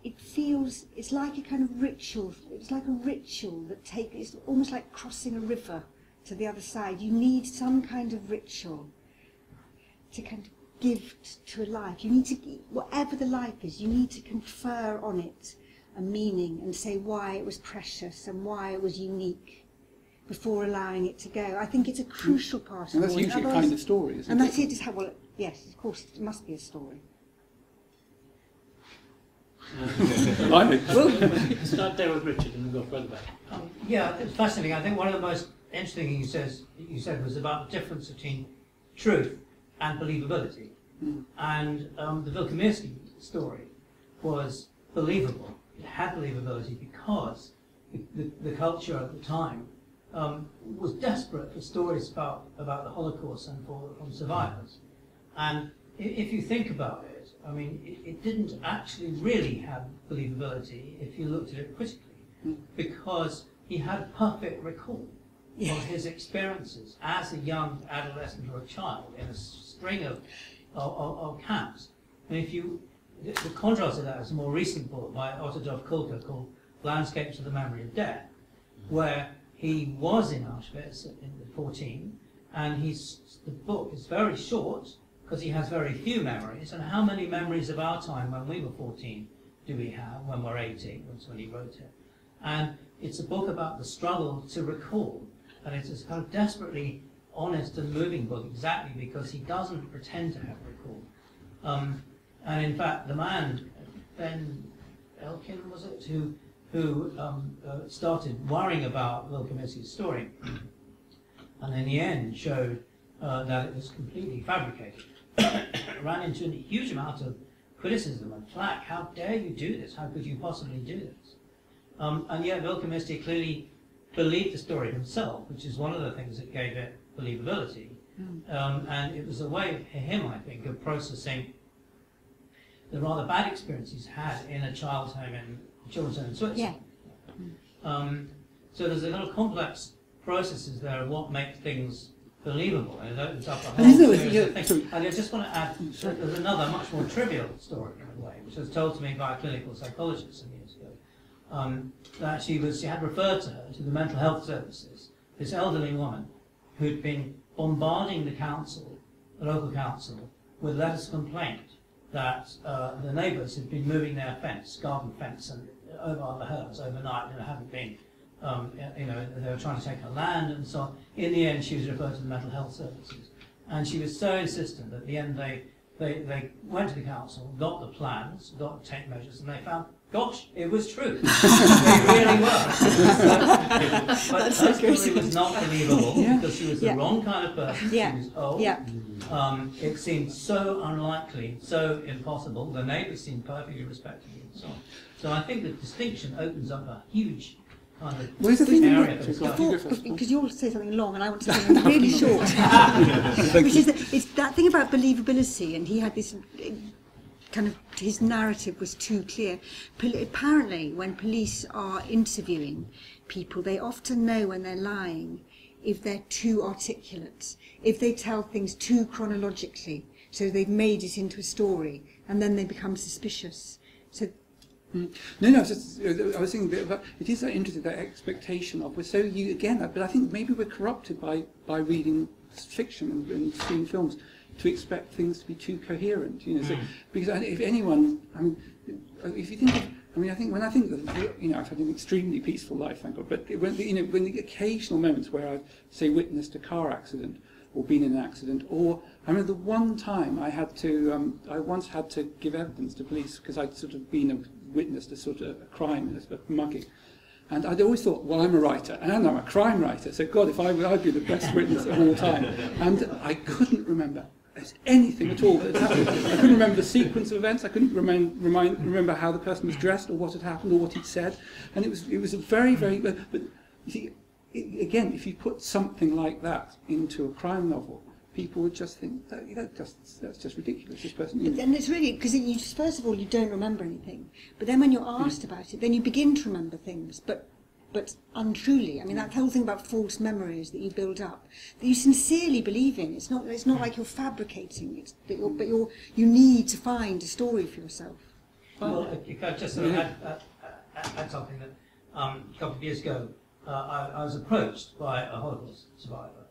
it's like a kind of ritual. It's like a ritual it's almost like crossing a river to the other side. You need some kind of ritual to kind of give to a life. You need to, whatever the life is, you need to confer on it a meaning and say why it was precious and why it was unique before allowing it to go. I think it's a crucial part and of that's usually a kind of story, isn't it? And that's it. Is how, well, yes, of course, it must be a story. We'll start there with Richard and we'll go further back. Yeah, it's fascinating. I think one of the most interesting things you said was about the difference between truth and believability. And the Wilkomirski story was believable. It had believability because the culture at the time was desperate for stories about the Holocaust and from survivors. And if you think about it, I mean, it didn't actually really have believability if you looked at it critically, because he had perfect recall of his experiences as a young adolescent or a child in a string of camps. And if you, the contrast of that is a more recent book by Ottodov Kulka called Landscapes of the Memory of Death, where he was in Auschwitz in 14, and the book is very short because he has very few memories. And how many memories of our time when we were 14 do we have when we're 18? That's when he wrote it. And it's a book about the struggle to recall, and it's a kind of desperately honest and moving book, exactly because he doesn't pretend to have recall. And in fact, the man, Ben Elkin, was it, who started worrying about Wilkomirski's story, and in the end showed that it was completely fabricated, ran into a huge amount of criticism and flack. How dare you do this? How could you possibly do this? And yet Wilkomirski clearly believed the story himself, which is one of the things that gave it believability. And it was a way for him, I think, of processing the rather bad experience he's had in a children's home in Switzerland. Yeah. So there's a lot of complex processes there of what makes things believable, and it opens up a whole series of things. And I just want to add, there's another much more trivial story in a way, which was told to me by a clinical psychologist some years ago, that she had referred to her to the mental health services, this elderly woman who'd been bombarding the local council, with letters of complaint that the neighbours had been moving their garden fence, and over hers overnight, and hadn't been, they were trying to take her land and so on. In the end, she was referred to the mental health services, and she was so insistent that at the end they went to the council, got the plans, got the tape measures, and they found, gosh, it was true. They really were. But her story was not believable because she was the wrong kind of person. She was old. It seemed so unlikely, so impossible. The neighbours seemed perfectly respectable and so on. So I think the distinction opens up a huge kind of area for discussion. Because you all say something long and I want to say something really short. Which is it's that thing about believability, and he had this kind of, his narrative was too clear. Apparently, when police are interviewing people, they often know when they're lying if they're too articulate, if they tell things too chronologically, so they've made it into a story, and then they become suspicious. So No, I was thinking about, it is that interesting, that expectation of, we're so, but I think maybe we're corrupted by reading fiction and seeing films to expect things to be too coherent, So, because if anyone, if you think of, I think when I think of, I've had an extremely peaceful life, thank God, but when the occasional moments where I've, say, witnessed a car accident, or been in an accident, or I remember the one time I once had to give evidence to police because I'd sort of witnessed a sort of a crime, a mugging, and I'd always thought, well, I'm a writer, and I'm a crime writer, so God, if I'd be the best witness of all time, and I couldn't remember anything at all that had happened. I couldn't remember the sequence of events. I couldn't remember how the person was dressed, or what had happened, or what he'd said, and it was a very, very. But you see. Again, if you put something like that into a crime novel, people would just think that's just ridiculous. This person. But then it's really because first of all you don't remember anything, but then when you're asked about it, then you begin to remember things, but untruly. I mean, that whole thing about false memories that you build up, that you sincerely believe in. It's not like you're fabricating. It's that you need to find a story for yourself. Well, if I just sort of add something that a couple of years ago. I was approached by a Holocaust survivor.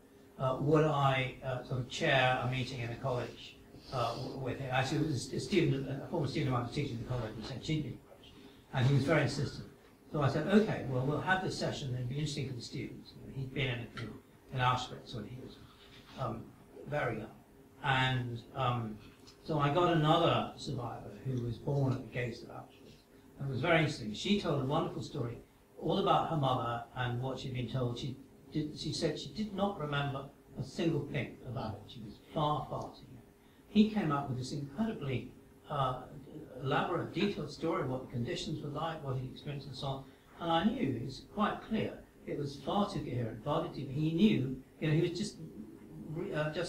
Would I sort of chair a meeting in a college with him? Actually, it was a former student of mine was teaching in the college and said she'd been approached, and he was very insistent. So I said, okay, well, we'll have this session, and it'd be interesting for the students. He'd been in Auschwitz when he was very young, and so I got another survivor who was born at the gates of Auschwitz, and it was very interesting. She told a wonderful story all about her mother and what she'd been told. She said she did not remember a single thing about it. She was far too young. He came up with this incredibly elaborate, detailed story of what the conditions were like, what he experienced and so on. And I knew, it was quite clear, it was far too coherent, far too deep. He knew, he was just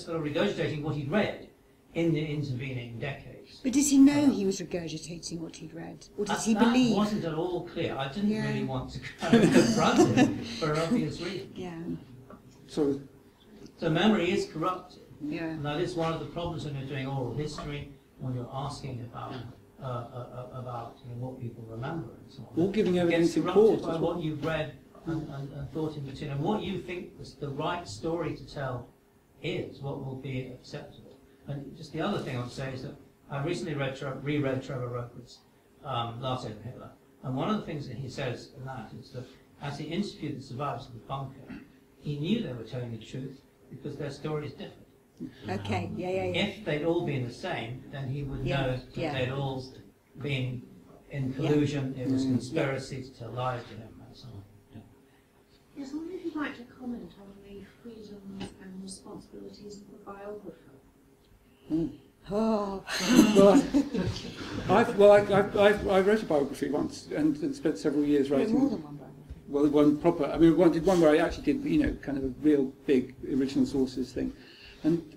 sort of regurgitating what he'd read in the intervening decades. But did he know he was regurgitating what he'd read? Or did he believe? That wasn't at all clear. I didn't really want to kind of confront him for obvious reasons. Yeah. So memory is corrupted. Yeah. And that is one of the problems when you're doing oral history, when you're asking about what people remember and so on. All giving evidence in court. It gets corrupted by what you've read and thought in between, and what you think the right story to tell is, what will be acceptable. And just the other thing I would say is that I recently reread Trevor Roper's Last Days of Hitler, and one of the things that he says in that is that as he interviewed the survivors of the bunker, he knew they were telling the truth because their stories differed. Okay, yeah. If they'd all been the same, then he would know that they'd all been in collusion, it was conspiracy to tell lies to him, and so on. Yes, I wonder if you'd like to comment on the freedoms and responsibilities of the biographer. Oh. I wrote a biography once and spent several years writing. More than one biography. Well, one proper. I mean, one where I actually did, kind of a real big original sources thing, and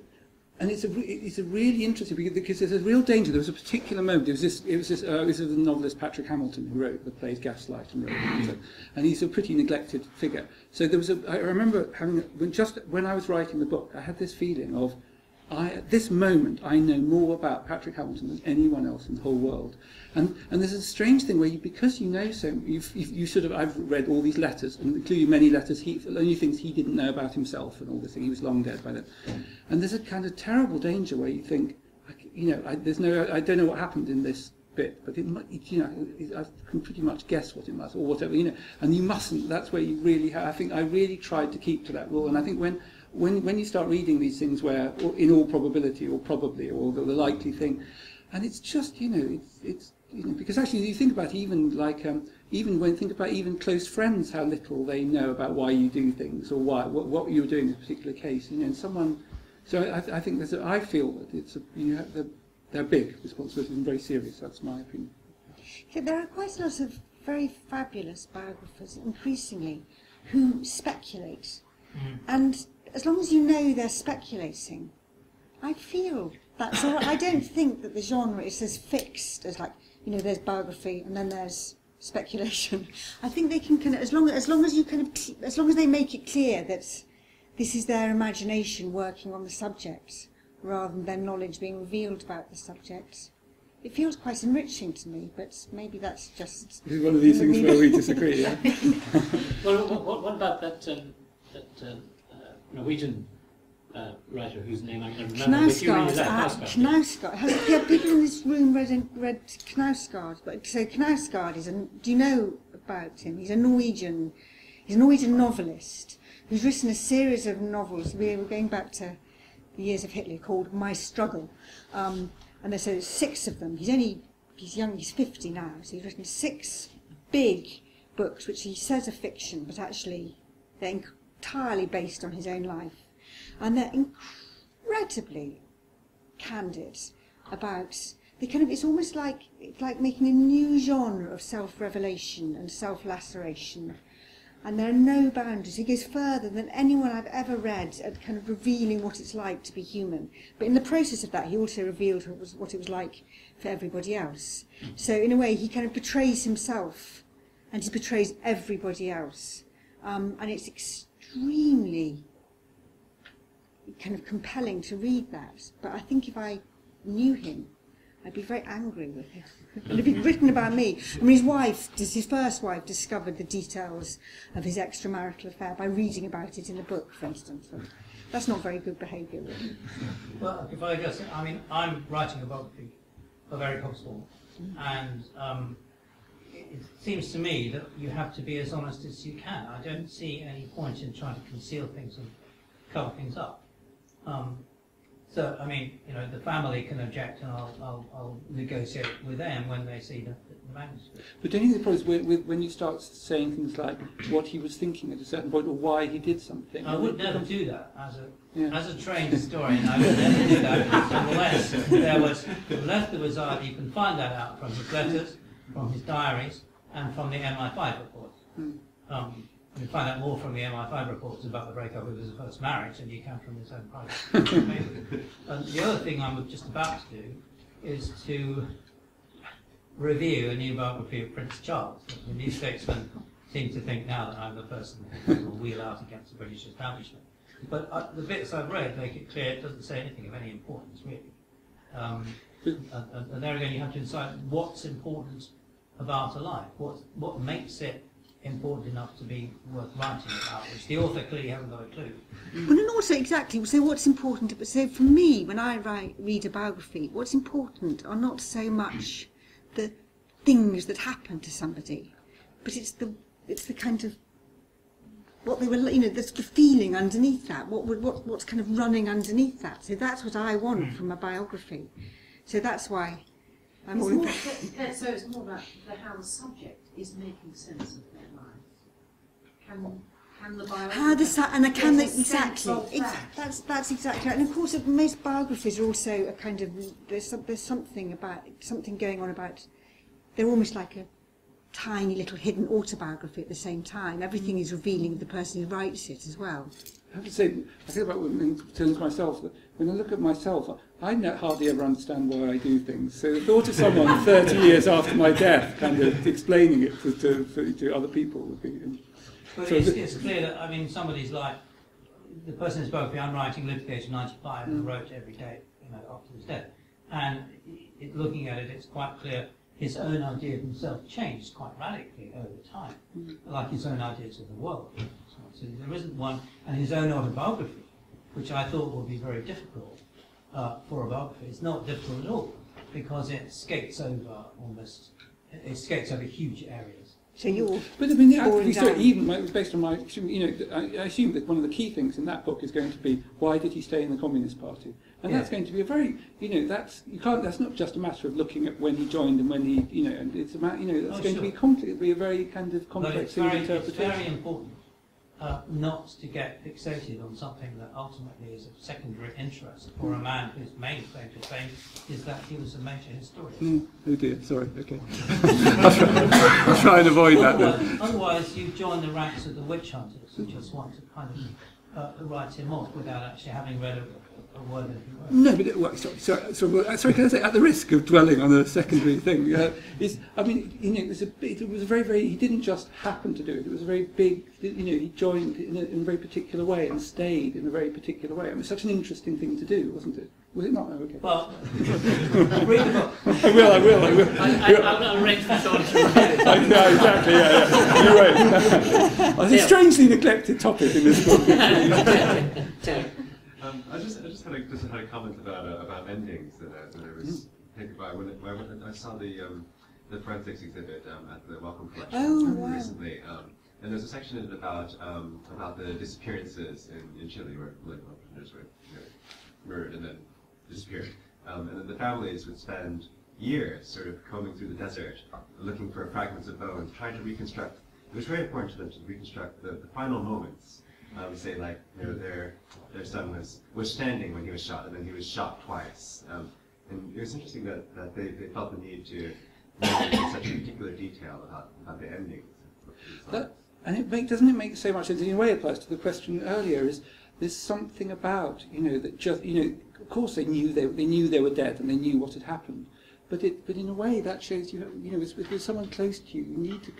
it's a really interesting because there's a real danger. There was a particular moment. It was the novelist Patrick Hamilton who wrote the plays Gaslight and wrote it, and he's a pretty neglected figure. So I remember when I was writing the book, I had this feeling of. At this moment, I know more about Patrick Hamilton than anyone else in the whole world, and there's a strange thing where because you know so, you sort of I've read all these letters, and including many letters only things he didn't know about himself and all this thing. He was long dead by then, and there's a kind of terrible danger where you think, I don't know what happened in this bit, but I can pretty much guess what it must or whatever, and you mustn't. That's where you really I think I really tried to keep to that rule, and I think when you start reading these things where, in all probability, or probably, or the likely thing, and it's just, it's because actually you think about even close friends, how little they know about why you do things or what you're doing in a particular case, and someone. So I think I feel that they're big responsibilities and very serious. That's my opinion. Yeah, there are quite a lot of very fabulous biographers, increasingly, who speculate, and as long as you know they're speculating, I feel that's all right. I don't think that the genre is as fixed as there's biography and then there's speculation. I think they can as long as they make it clear that this is their imagination working on the subject rather than their knowledge being revealed about the subject, it feels quite enriching to me, but maybe that's just... This is one of these things where we disagree, yeah? Well, what about that Norwegian writer whose name I can never remember? But you really like Knausgård. Have people in this room read Knausgård? So Knausgård is do you know about him? He's a Norwegian novelist who's written a series of novels. We're going back to the years of Hitler, called My Struggle, and there's 6 of them. He's young. He's 50 now, so he's written 6 big books, which he says are fiction, but actually they're entirely based on his own life. And they're incredibly candid about the kind of, it's almost like making a new genre of self-revelation and self-laceration. And there are no boundaries. He goes further than anyone I've ever read at kind of revealing what it's like to be human. But in the process of that, he also revealed what it was like for everybody else. So in a way, he kind of betrays himself and he betrays everybody else. And it's extremely kind of compelling to read that. But I think if I knew him, I'd be very angry with him. And it'd be written about me. I mean, his first wife discovered the details of his extramarital affair by reading about it in a book, for instance. And that's not very good behaviour, really. Well, if I just, I mean, I'm writing a biography of Eric Hobsbawm, and it seems to me that you have to be as honest as you can. I don't see any point in trying to conceal things and cover things up. So, I mean, you know, the family can object, and I'll negotiate with them when they see the manuscript. But don't you think the problem is when you start saying things like what he was thinking at a certain point, or why he did something? I would never do that as a trained historian. I would never do that unless there was either you can find that out from his letters, from his diaries, and from the MI5 reports. You find out more from the MI5 reports about the breakup of his first marriage than you can from his own private papers. And the other thing I'm just about to do is to review a new biography of Prince Charles. The New Statesman seem to think now that I'm the person who will wheel out against the British establishment. But the bits I've read make it clear it doesn't say anything of any importance, really. And there again, you have to decide what's important about a life, what makes it important enough to be worth writing about, which the author clearly hasn't got a clue. Well, and also exactly, so what's important, but so for me, when I read a biography, what's important are not so much the things that happen to somebody, but it's the kind of what they were, you know, the feeling underneath that, what's kind of running underneath that. So that's what I want from a biography. So that's why I'm all about. So it's more about how the subject is making sense of their life. Can the biography exactly. That's exactly right. And of course, most biographies are also a kind of there's something going on about. They're almost like a tiny little hidden autobiography at the same time. Everything is revealing of the person who writes it as well. I have to say, I think about in terms of myself, that when I look at myself, I hardly ever understand why I do things. So the thought of someone 30 years after my death kind of explaining it to other people would be... But so it's clear that, I mean, somebody's like, the person who's biography I'm writing lived to the age of 95 and wrote every day, you know, after his death. And looking at it, it's quite clear his own idea of himself changed quite radically over time, like his own ideas of the world. So there isn't one, and his own autobiography, which I thought would be very difficult for a biography. It's not difficult at all, because it skates over huge areas. So you're... But I mean, actually, so even based on my, you know, I assume that one of the key things in that book is going to be why did he stay in the Communist Party, and that's going to be a very, you know, that's not just a matter of looking at when he joined and when he, you know, and it's about, you know, that's going to be it'll be a very kind of complex thing of interpretation. It's very important not to get fixated on something that ultimately is of secondary interest for a man whose main claim to fame is that he was a major historian. Oh dear, sorry, okay. I'll try and avoid that then. Otherwise you join the ranks of the witch hunters who just want to kind of write him off without actually having read a word of his work. No, but sorry, can I say, at the risk of dwelling on a secondary thing, I mean, you know, it was a very, very, he didn't just happen to do it, it was a very big, you know, he joined in a very particular way and stayed in a very particular way. I mean, it was such an interesting thing to do, wasn't it? Was it not? Oh, okay. Well, read the book. I will. I'll arrange for Sean to read it. No, exactly, yeah. You wait. It's a strangely neglected topic in this book. I just had a comment about endings that I was thinking about when I saw the forensics exhibit at the Wellcome Collection recently. And there's a section in it about the disappearances in Chile where entrepreneurs were murdered and then disappeared. And then the families would spend years sort of combing through the desert, looking for fragments of bones, trying to reconstruct. It was very important to them to reconstruct the final moments. Say like their son was standing when he was shot, and then he was shot twice. And it was interesting that they felt the need to know such a particular detail about the endings. And doesn't it make so much sense? In a way, it applies to the question earlier. There's something about that just of course they knew they were dead and they knew what had happened, but in a way that shows if there's someone close to you, you need to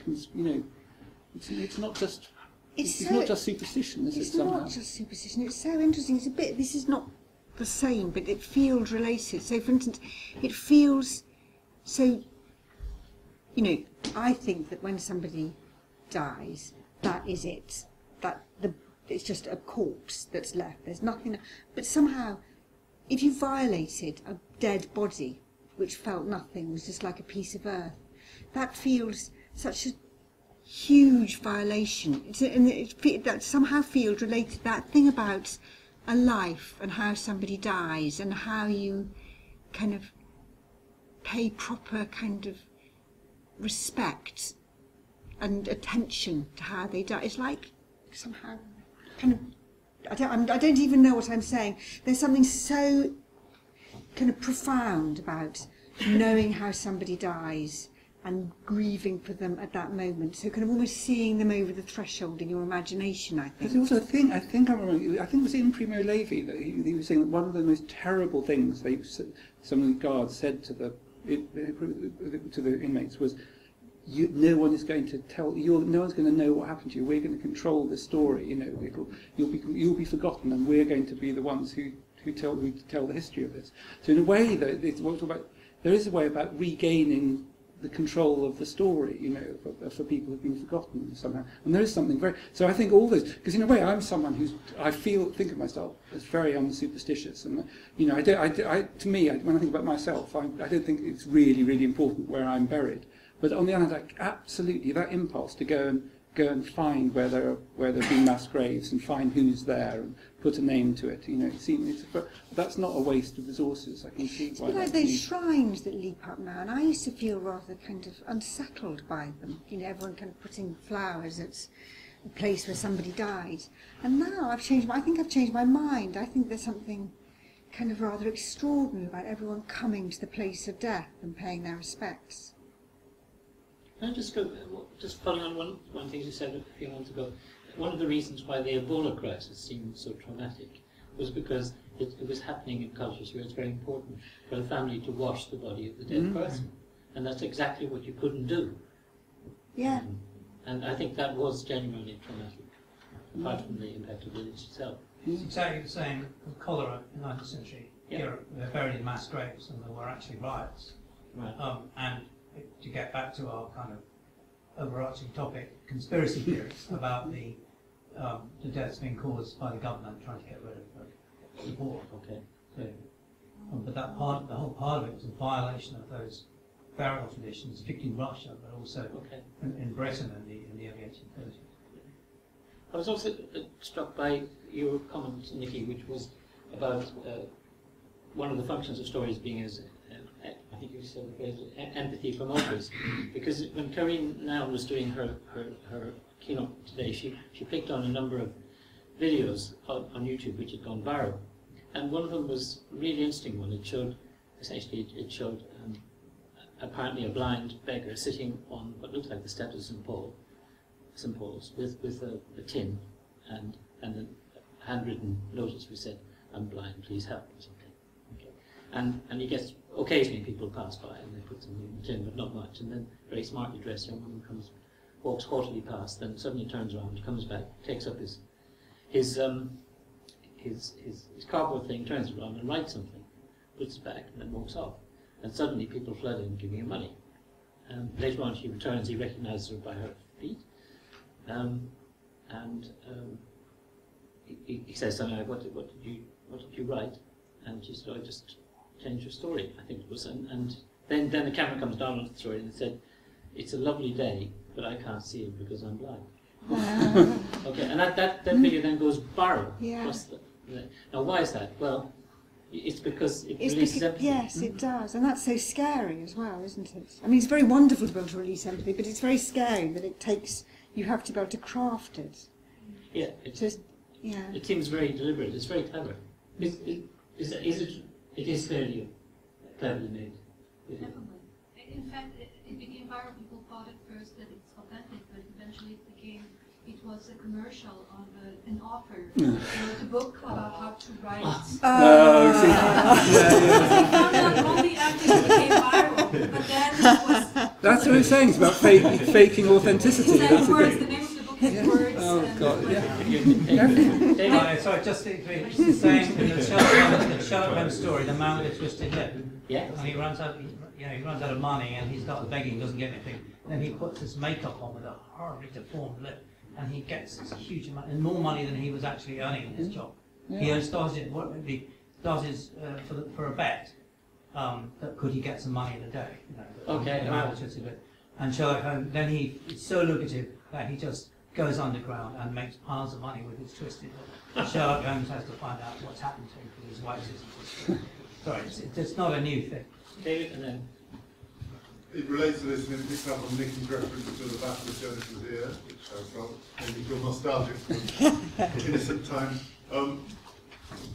it's not just. It's not just superstition, is it? It's not just superstition. It's so interesting. It's a bit. This is not the same, but it feels related. So, for instance, it feels so. I think that when somebody dies, that is it. It's just a corpse that's left. There's nothing. But somehow, if you violated a dead body, which felt nothing, was just like a piece of earth, that feels such a huge violation. That somehow feels related. That thing about a life and how somebody dies and how you kind of pay proper kind of respect and attention to how they die. It's like somehow kind of I don't even know what I'm saying. There's something so kind of profound about knowing how somebody dies and grieving for them at that moment. So kind of almost seeing them over the threshold in your imagination, I think. There's also a thing, I think it was in Primo Levi that he was saying that one of the most terrible things some of the guards said to the inmates was, no one is going to no one's going to know what happened to you. We're going to control the story. You'll be forgotten, and we're going to be the ones who tell the history of this. So in a way, there is a way about regaining the control of the story, for people who've been forgotten somehow. And there is something very. So I think all those, because in a way I'm someone think of myself as very unsuperstitious, and to me, when I think about myself, I don't think it's really, really important where I'm buried. But on the other hand, absolutely that impulse to go and find where there have been mass graves and find who's there and put a name to it. That's not a waste of resources. I can see why. It's like those shrines that leap up now, and I used to feel rather kind of unsettled by them. Everyone kind of putting flowers at a place where somebody died. And now I think I've changed my mind. I think there's something kind of rather extraordinary about everyone coming to the place of death and paying their respects. Can I just following on one thing you said a few months ago, one of the reasons why the Ebola crisis seemed so traumatic was because it was happening in cultures where it's very important for the family to wash the body of the dead person. And that's exactly what you couldn't do. Yeah. And I think that was genuinely traumatic, apart from the impact of the village itself. It's exactly the same with cholera in the 19th century. Europe, they're buried in mass graves, and there were actually riots. Right. And to get back to our kind of overarching topic, conspiracy theories about the deaths being caused by the government trying to get rid of the war. Okay. So, but the whole part of it was a violation of those burial traditions, particularly in Russia, but also in Britain in the early 1830s. I was also struck by your comment, Nicci, which was about one of the functions of stories being as I think you said the phrase empathy promoters, because when Karine now was doing her keynote today, she clicked on a number of videos on YouTube which had gone viral, and one of them was a really interesting one. It showed apparently a blind beggar sitting on what looked like the steps of St. Paul's with a tin and a handwritten notice which said, "I'm blind, please help," or something. Okay. And he gets, occasionally people pass by and they put something in the tin, but not much. And then very smartly dressed young woman walks haughtily past, then suddenly turns around, comes back, takes up his cardboard thing, turns around and writes something. puts it back, and then walks off. And suddenly people flood in, giving her money. Later on, she returns. He recognises her by her feet, he says something like, "What did you write?" And she said, "I just changed your story." I think it was, and then the camera comes down on the story and it said, "It's a lovely day, but I can't see it because I'm blind." Okay, and that video then goes viral. Across now, why is that? Well, it's because it releases empathy. Yes, it does, and that's so scary as well, isn't it? I mean, it's very wonderful to be able to release empathy, but it's very scary that it takes. You have to be able to craft it. Yeah, it seems very deliberate. It's very clever. It is clearly made. Definitely. In fact, it became viral. People thought at first that it's authentic, but eventually it was a commercial of an author who wrote a book about how to write. They found out only after it became viral, but then it was... That's what I'm saying, it's about faking authenticity. That's words, the name of the book has words. Oh, God, yeah. Sorry, just it's the same in the Sherlock Holmes story, the man with the twisted lip. Yeah. And he runs out of money, and he starts begging, doesn't get anything. Then he puts this makeup on with a horribly deformed lip, and he gets this huge amount, and more money than he was actually earning in his job. He does it for a bet that could he get some money in a day. And Sherlock Holmes, then it's so lucrative that he just goes underground and makes piles of money with his twisted lip. Sherlock Holmes has to find out what's happened to him because his wife isn't. Sorry, it's not a new thing. David, and then. It relates to this, and it picks up on Nicci's reference to the Battle of Jonas' Ear, which I felt made me feel nostalgic for innocent times.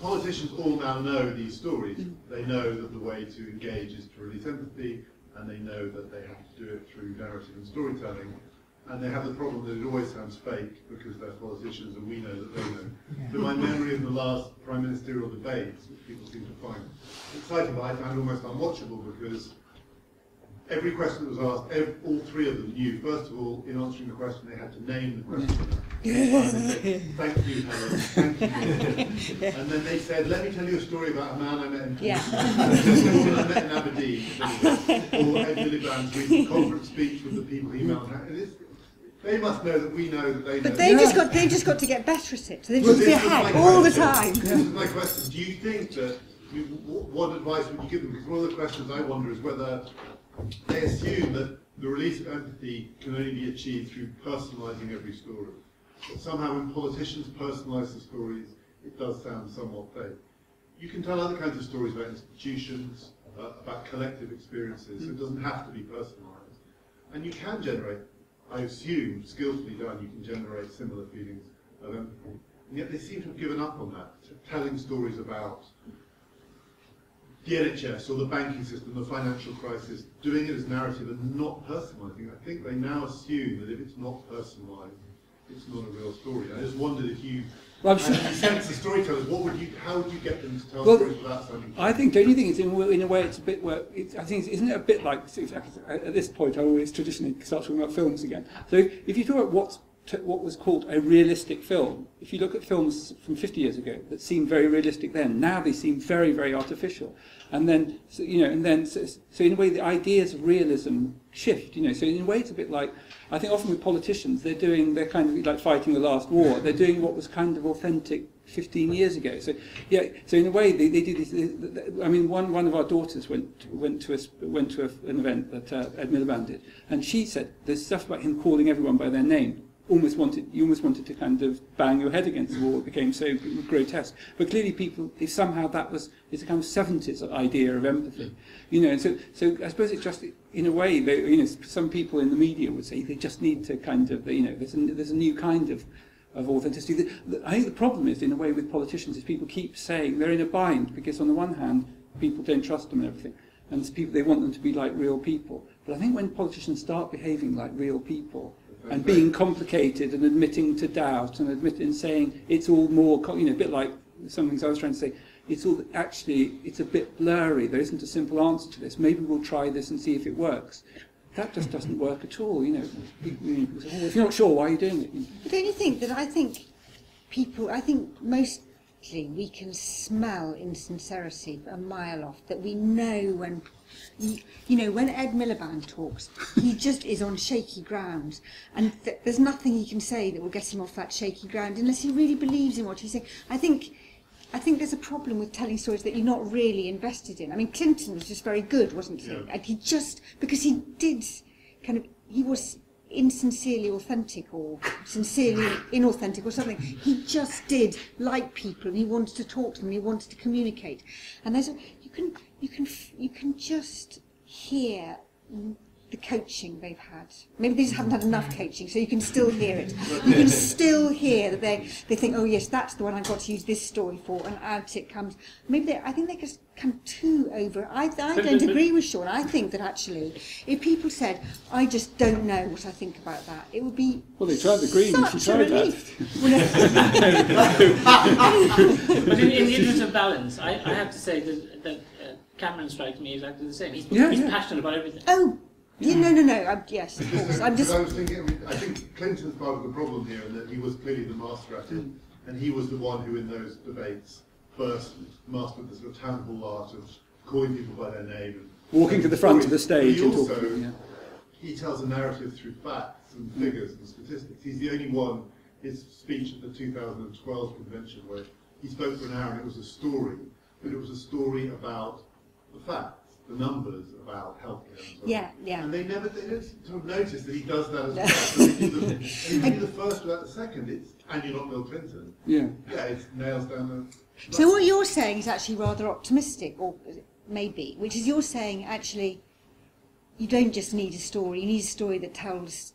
Politicians all now know these stories. They know that the way to engage is to release empathy, and they know that they have to do it through narrative and storytelling. And they have the problem that it always sounds fake because they're politicians and we know that they know. So my memory of the last prime ministerial debates, which people seem to find exciting, but I found almost unwatchable because every question that was asked, all three of them knew, first of all, in answering the question, they had to name the questioner. Thank you, Helen. Thank you. And then they said, let me tell you a story about a man I met in I met in Aberdeen. Or Ed Miliband's recent conference speech with the people he met. They must know that we know that they know. But they've just got to get better at it. So they've just to be ahead all the time. This is my question. Do you think that, what advice would you give them? Because one of the questions I wonder is whether they assume that the release of empathy can only be achieved through personalising every story. But somehow when politicians personalise the stories, it does sound somewhat fake. You can tell other kinds of stories about institutions, about collective experiences, so it doesn't have to be personalised. And you can generate, I assume, skillfully done, you can generate similar feelings of empathy. And yet they seem to have given up on that, telling stories about the NHS or the banking system, the financial crisis, doing it as narrative and not personalising. I think they now assume that if it's not personalised, it's not a real story. I just wondered if you sense the storytellers, how would you get them to tell stories without sounding? I think, don't you think it's in a way it's a bit where I think isn't it a bit like at this point I always traditionally start talking about films again. So if you talk about what was called a realistic film, if you look at films from 50 years ago that seemed very realistic then, now they seem very, very artificial. And then, so in a way the ideas of realism shift, So in a way it's a bit like, I think often with politicians, they're kind of like fighting the last war. They're doing what was kind of authentic 15 years ago. So in a way they do this. I mean, one of our daughters went to an event that Ed Miliband did, and she said there's stuff about him calling everyone by their name. You almost wanted to kind of bang your head against the wall. It became so grotesque. But clearly, if somehow it's a kind of 70s idea of empathy, And so I suppose it just, in a way, some people in the media would say they just need to kind of, there's a new kind of authenticity. I think the problem is, in a way, with politicians is people keep saying they're in a bind because on the one hand, people don't trust them and everything, and they want them to be like real people. But I think when politicians start behaving like real people, and being complicated and admitting to doubt and saying it's all more, a bit like some things I was trying to say, it's a bit blurry, there isn't a simple answer to this, maybe we'll try this and see if it works. That just doesn't work at all, If you're not sure, why are you doing it? But don't you think that I think most we can smell insincerity a mile off, that we know when, you know, when Ed Miliband talks, he just is on shaky ground, and there's nothing he can say that will get him off that shaky ground unless he really believes in what he's saying. I think there's a problem with telling stories that you're not really invested in. I mean, Clinton was just very good, wasn't he? Yeah. And he just, because he did he was insincerely authentic or sincerely inauthentic or something. He just did like people, and he wanted to talk to them, and he wanted to communicate. And there's you can just hear the coaching they've had. Maybe they just haven't had enough coaching, so you can still hear it. You can still hear that they think, oh yes, that's the one I've got to use this story for, and out it comes. Maybe I think they just come too over. I don't agree with Sean. I think that actually, if people said, I just don't know what I think about that, it would be well, they tried the green. She tried that. But in the interest of balance, I have to say that Cameron strikes me exactly the same. He's passionate about everything. Oh. Yeah, no. Yes, of course. I'm just. I was thinking. I think Clinton's part of the problem here, in that he was clearly the master at it, and he was the one who, in those debates, first mastered the sort of town hall art of calling people by their name, and walking to the front of the stage. He and also talking, he tells a narrative through facts and figures and statistics. He's the only one. His speech at the 2012 convention, where he spoke for an hour, and it was a story, but it was a story about the facts. The numbers about healthcare and so on. Yeah. And they don't sort of notice that he does that as well. So they do the first without the second. And you're not Bill Clinton. Yeah, it's nails down the... So what you're saying is actually rather optimistic, or maybe, which is you're saying actually you don't just need a story, you need a story that has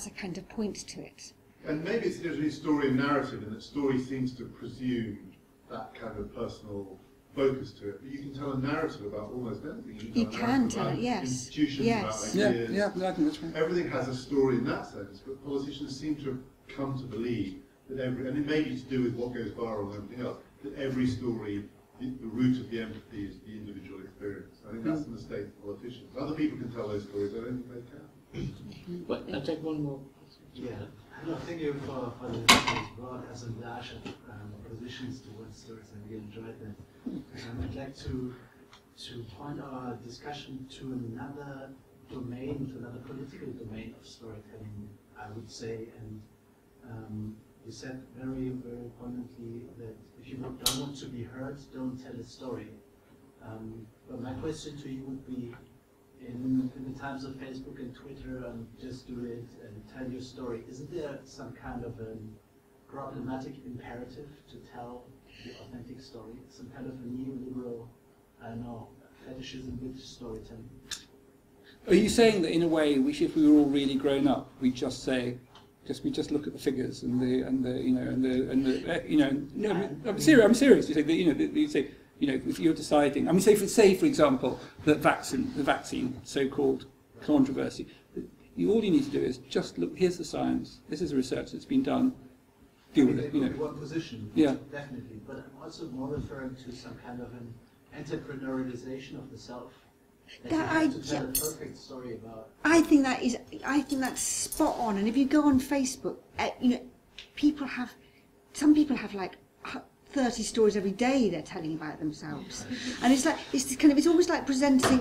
a kind of point to it. And maybe it's literally story and narrative, and that story seems to presume that kind of personal focus to it, but you can tell a narrative about almost anything. You can tell it, yes. Institutions, about ideas. Yeah, I think that's right. Everything has a story in that sense, but politicians seem to have come to believe that and it may be to do with what goes viral and everything else, that every story, the root of the empathy is the individual experience. I think that's a mistake for politicians. Other people can tell those stories, I don't think they can. Well, I'll take one more. Yeah, no, thank you for the listeners. Gerard has some larger positions towards stories, and we enjoyed that. I'd like to point our discussion to another domain, to another political domain of storytelling, I would say. And you said very, very poignantly that if you don't want to be heard, don't tell a story. But my question to you would be, in the times of Facebook and Twitter, just do it and tell your story, isn't there some kind of a problematic imperative to tell the authentic story? Some kind of a neoliberal, I don't know, fetishism with storytelling? Are you saying that in a way, if we were all really grown up, we just say, we just look at the figures and I'm serious. You say that, you say, if you're deciding, I mean, say for example, that the vaccine so-called controversy, all you need to do is just look. Here's the science. This is the research that's been done. Deal with it. One position, definitely. But I'm also more referring to some kind of an entrepreneurialization of the self. That you have to tell a perfect story about. I think that's spot on. And if you go on Facebook, some people have like 30 stories every day they're telling about themselves, and it's almost like presenting.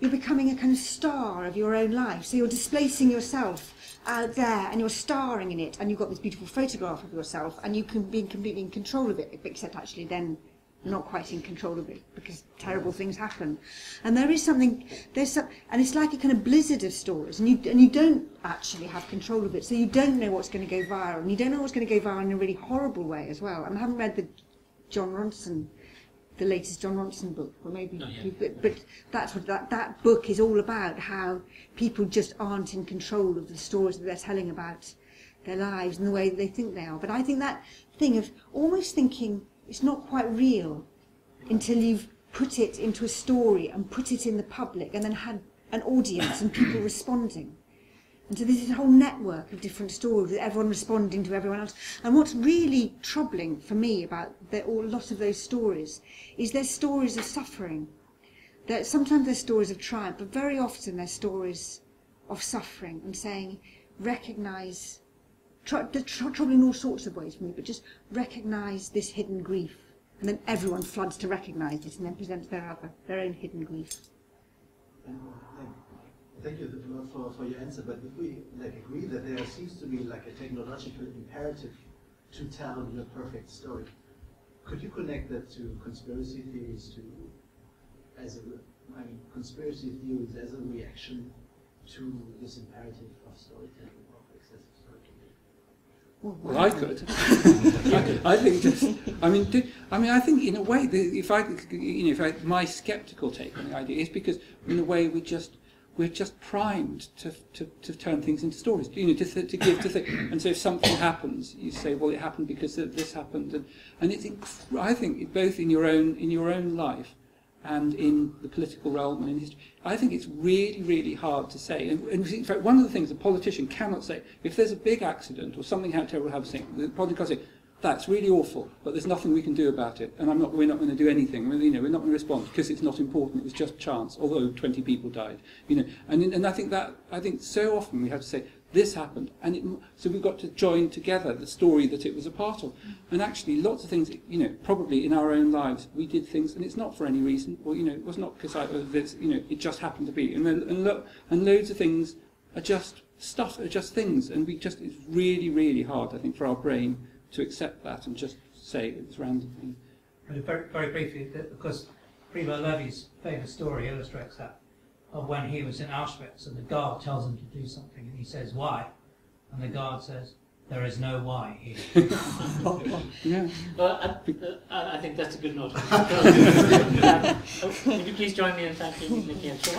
You're becoming a kind of star of your own life. So you're displacing yourself out there, and you're starring in it, and you've got this beautiful photograph of yourself, and you can be completely in control of it, except actually then you're not quite in control of it because terrible things happen. And and it's like a kind of blizzard of stories, and you don't actually have control of it, so you don't know what's going to go viral, and you don't know what's going to go viral in a really horrible way as well. And I haven't read the latest John Ronson book, or maybe, but that's what that book is all about, how people just aren't in control of the stories that they're telling about their lives and the way that they think they are. But I think that thing of almost thinking it's not quite real until you've put it into a story and put it in the public and then had an audience and people responding. And so there's this whole network of different stories, with everyone responding to everyone else. And what's really troubling for me about a lot of those stories is they're stories of suffering. Sometimes they're stories of triumph, but very often they're stories of suffering, and saying, recognise trouble in all sorts of ways for me, but just recognise this hidden grief. And then everyone floods to recognise this and then presents their own hidden grief. Thank you for your answer, but if we agree that there seems to be a technological imperative to tell your perfect story, could you connect that to conspiracy theories, conspiracy theories as a reaction to this imperative of storytelling, of excessive storytelling? Well, I could. I think I think in a way, my sceptical take on the idea is because in a way we're just primed to turn things into stories, to give to think. And so if something happens, you say, well, it happened because this happened, and it's I think both in your own life and in the political realm and in history, I think it's really, really hard to say. And in fact, one of the things a politician cannot say, if there's a big accident or something terrible happens, the politician can't say, that's really awful, but there's nothing we can do about it, and we're not going to do anything. We're not going to respond because it's not important. It was just chance, although 20 people died. And I think so often we have to say this happened, and so we've got to join together the story that it was a part of. And actually, lots of things, probably in our own lives, we did things, and it's not for any reason, or it was not because it just happened to be. And loads of things are just stuff, are just things, and it's really, really hard, I think, for our brain to accept that and just say it was random thing. Very, very briefly, because Primo Levi's famous story illustrates that, of when he was in Auschwitz and the guard tells him to do something and he says, why? And the guard says, there is no why here. Yeah. Well, I think that's a good note. Would you please join me in thanking Nicci and Sean?